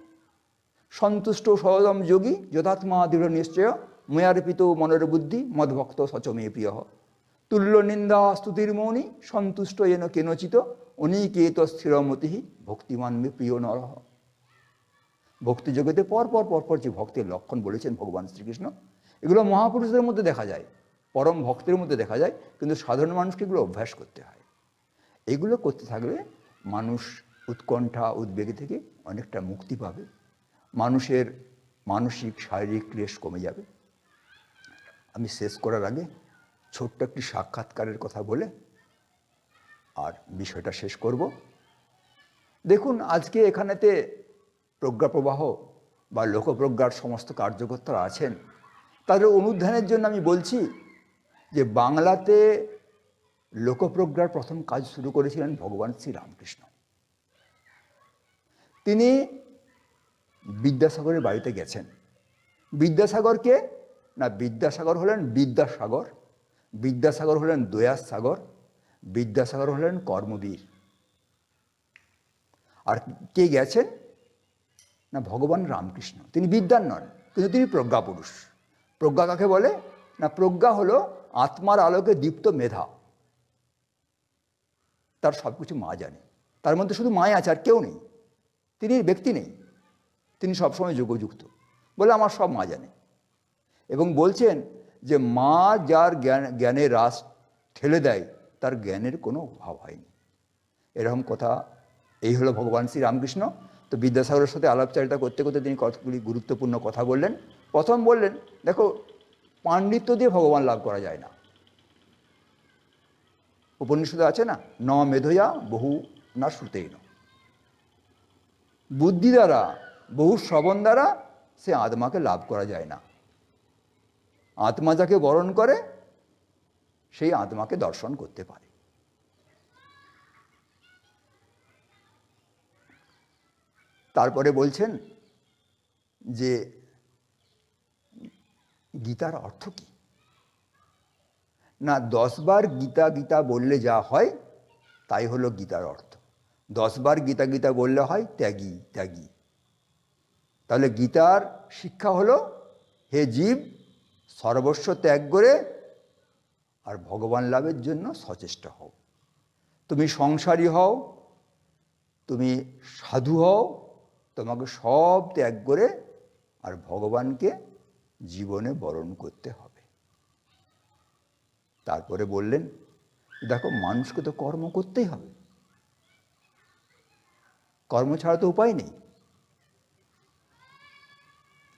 S4: সন্তুষ্ট সহজম যোগী যথাত্মা দৃঢ় নিশ্চয়, ময়ার্পিত মনের বুদ্ধি মদ্ভক্ত সচমে প্রিয়, তুল্য নিন্দা স্তুতির মৌনি সন্তুষ্ট এন কেনচিত, অনিকেত স্থিরমতি ভক্তিমান মে প্রিয় নরহ। ভক্তি জগতে পরপর যে ভক্তের লক্ষণ বলেছেন ভগবান শ্রীকৃষ্ণ, এগুলো মহাপুরুষদের মধ্যে দেখা যায়, পরম ভক্তের মধ্যে দেখা যায়, কিন্তু সাধারণ মানুষকে এগুলো অভ্যাস করতে হয়। এগুলো করতে থাকলে মানুষ উৎকণ্ঠা উদ্বেগ থেকে অনেকটা মুক্তি পাবে, মানুষের মানসিক শারীরিক ক্লেশ কমে যাবে। আমি শেষ করার আগে ছোট্ট একটি সাক্ষাৎকারের কথা বলে আর বিষয়টা শেষ করব। দেখুন, আজকে এখানেতে প্রজ্ঞাপ্রবাহ বা লোকপ্রজ্ঞার সমস্ত কার্যকর্তারা আছেন, তাদের অনুধ্যানের জন্য আমি বলছি যে বাংলাতে লোকপ্রজ্ঞার প্রথম কাজ শুরু করেছিলেন ভগবান শ্রীরামকৃষ্ণ। তিনি বিদ্যাসাগরের বাড়িতে গেছেন। বিদ্যাসাগরকে না, বিদ্যাসাগর হলেন বিদ্যাসাগর, বিদ্যাসাগর হলেন দয়ার সাগর, বিদ্যাসাগর হলেন কর্মবীর। আর কে গেছেন না, ভগবান রামকৃষ্ণ। তিনি বিদ্যান নন, কিন্তু তিনি প্রজ্ঞা পুরুষ। প্রজ্ঞা কাকে বলে না, প্রজ্ঞা হলো আত্মার আলোকে দীপ্ত মেধা। তার সব কিছু মা জানে, তার মধ্যে শুধু মাই আছে, আর কেউ নেই। তিনি ব্যক্তি নেই, তিনি সবসময় যোগযুক্ত, বলে আমার সব মা জানে। এবং বলছেন যে মা যার জ্ঞানের রাস ঠেলে দেয়, তার জ্ঞানের কোনো অভাব হয়নি। এরকম কথা, এই হলো ভগবান শ্রী রামকৃষ্ণ। তো বিদ্যাসাগরের সাথে আলাপচারিতা করতে করতে তিনি কতগুলি গুরুত্বপূর্ণ কথা বললেন। প্রথম বললেন, দেখো, পাণ্ডিত্য দিয়ে ভগবান লাভ করা যায় না। উপনিষদে আছে না, ন মেধয়া বহু না শ্রুতেই ন, বুদ্ধি দ্বারা বহু শ্রবণ দ্বারা সে আত্মাকে লাভ করা যায় না। আত্মা যাকে বরণ করে সেই আত্মাকে দর্শন করতে পারে। তারপরে বলছেন যে গীতার অর্থ কি না, 10 বার গীতা গীতা বললে যা হয় তাই হলো গীতার অর্থ। 10 বার গীতা গীতা বললে হয় ত্যাগী ত্যাগী। তাহলে গীতার শিক্ষা হলো, হে জীব, সর্বস্ব ত্যাগ করে আর ভগবান লাভের জন্য সচেষ্ট হও। তুমি সংসারী হও, তুমি সাধু হও, তোমাকে সব ত্যাগ করে আর ভগবানকে জীবনে বরণ করতে হবে। তারপরে বললেন, দেখো মানুষকে তো কর্ম করতেই হবে, কর্ম ছাড়া তো উপায় নেই।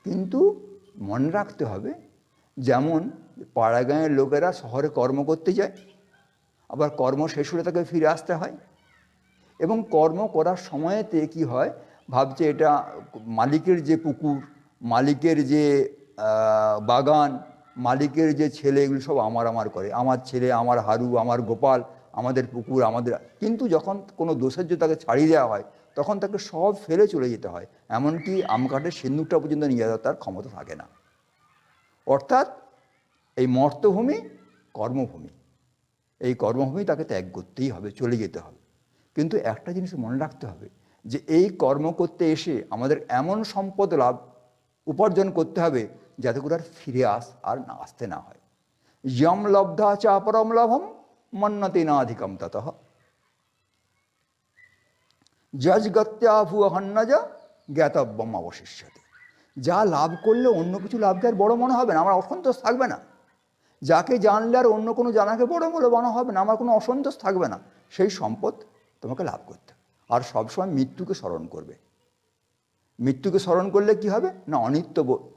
S4: কিন্তু মনে রাখতে হবে, যেমন পাড়া গাঁয়ের লোকেরা শহরে কর্ম করতে যায়, আবার কর্ম শেষ হলে তাকে ফিরে আসতে হয়, এবং কর্ম করার সময়তে কি হয়, ভাবছে এটা মালিকের যে পুকুর, মালিকের যে বাগান, মালিকের যে ছেলে, এগুলো সব আমার আমার করে, আমার ছেলে, আমার হারু, আমার গোপাল, আমাদের পুকুর, আমাদের। কিন্তু যখন কোনো দোষের জন্য তাকে ছাড়িয়ে দেওয়া হয় তখন তাকে সব ফেলে চলে যেতে হয়, এমনকি আম কাঠের সিন্দুকটা পর্যন্ত নিয়ে যাওয়ার তার ক্ষমতা থাকে না। অর্থাৎ এই মর্তভূমি কর্মভূমি, এই কর্মভূমি তাকে ত্যাগ করতেই হবে, চলে যেতে হবে। কিন্তু একটা জিনিস মনে রাখতে হবে যে এই কর্ম করতে এসে আমাদের এমন সম্পদ লাভ উপার্জন করতে হবে যাতে করে আর ফিরে আসতে না হয়। যম লব্ধা চা পরম লাভম মন্নতে না অধিকম ততঃ যজ গত্যাভুহন্নজা জ্ঞাতব্যম অবশিষ্যতে। যা লাভ করলে অন্য কিছু লাভকে আর বড় মনে হবে না, আমার অসন্তোষ থাকবে না। যাকে জানলে আর অন্য কোনো জানাকে বড় বলে মনে হবে না, আমার কোনো অসন্তোষ থাকবে না। সেই সম্পদ তোমাকে লাভ করতে হবে। আর সবসময় মৃত্যুকে স্মরণ করবে। মৃত্যুকে স্মরণ করলে কি হবে না,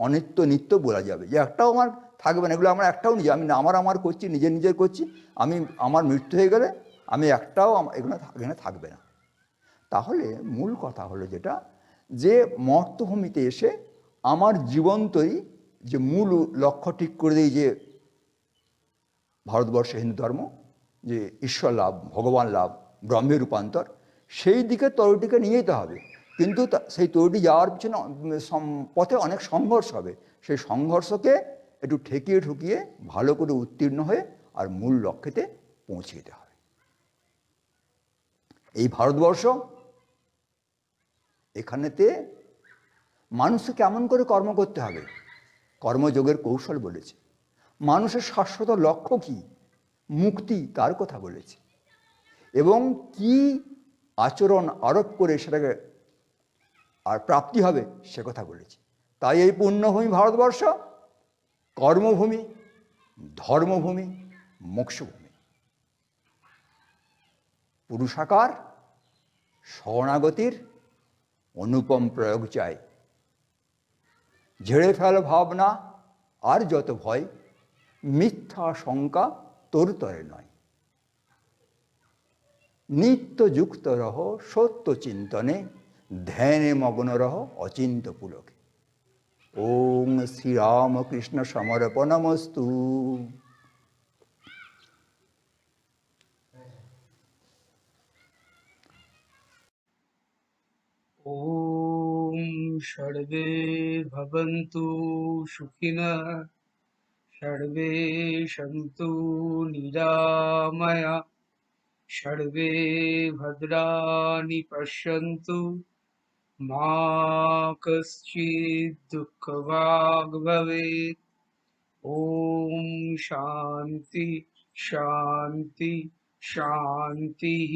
S4: অনিত্য নিত্য বলা যাবে যে একটাও আমার থাকবে না, এগুলো আমার একটাও নিজে, আমি আমার করছি, নিজের করছি, আমি আমার মৃত্যু হয়ে গেলে আমি একটাও এখানে থাকবে না। তাহলে মূল কথা হলো যেটা, যে মর্তভূমিতে এসে আমার জীবন্তই যে মূল লক্ষ্য ঠিক করে দেয় যে ভারতবর্ষে হিন্দু ধর্ম, যে ঈশ্বর লাভ, ভগবান লাভ, ব্রহ্মে রূপান্তর, সেই দিকে তরুটিকে নিয়ে যেতে হবে। কিন্তু সেই তরুটি যাওয়ার পিছনে পথে অনেক সংঘর্ষ হবে। সেই সংঘর্ষকে একটু ঠেকিয়ে ভালো করে উত্তীর্ণ হয়ে আর মূল লক্ষ্যেতে পৌঁছে যেতে হবে। এই ভারতবর্ষ, এখানেতে মানুষকে কেমন করে কর্ম করতে হবে, কর্মযোগের কৌশল বলেছে। মানুষের শাশ্বত লক্ষ্য কি, মুক্তি, তার কথা বলেছে। এবং কি আচরণ আরোপ করে সেটাকে আর প্রাপ্তি হবে সে কথা বলেছে। তাই এই পুণ্যভূমি ভারতবর্ষ কর্মভূমি, ধর্মভূমি, মোক্ষভূমি। পুরুষাকার শরণাগতির অনুপম প্রয়োগ চাই। ঝেড়ে ফেল ভাবনা আর যত ভয়, মিথ্যা শঙ্কা তোর তরে নয়। নিত্য যুক্ত রহ সত্য চিন্তনে, ধ্যানে মগ্ন রহ অচিন্ত পুলকে। ওং শ্রীরামকৃষ্ণ সমর্পণমস্তু।
S1: ॐ सर्वे भवन्तु सुखिनः, सर्वे सन्तु निरामया, सर्वे भद्राणि पश्यन्तु, मा कश्चित् दुःखभाग् भवेत्। ॐ शान्ति शान्ति शान्तिः।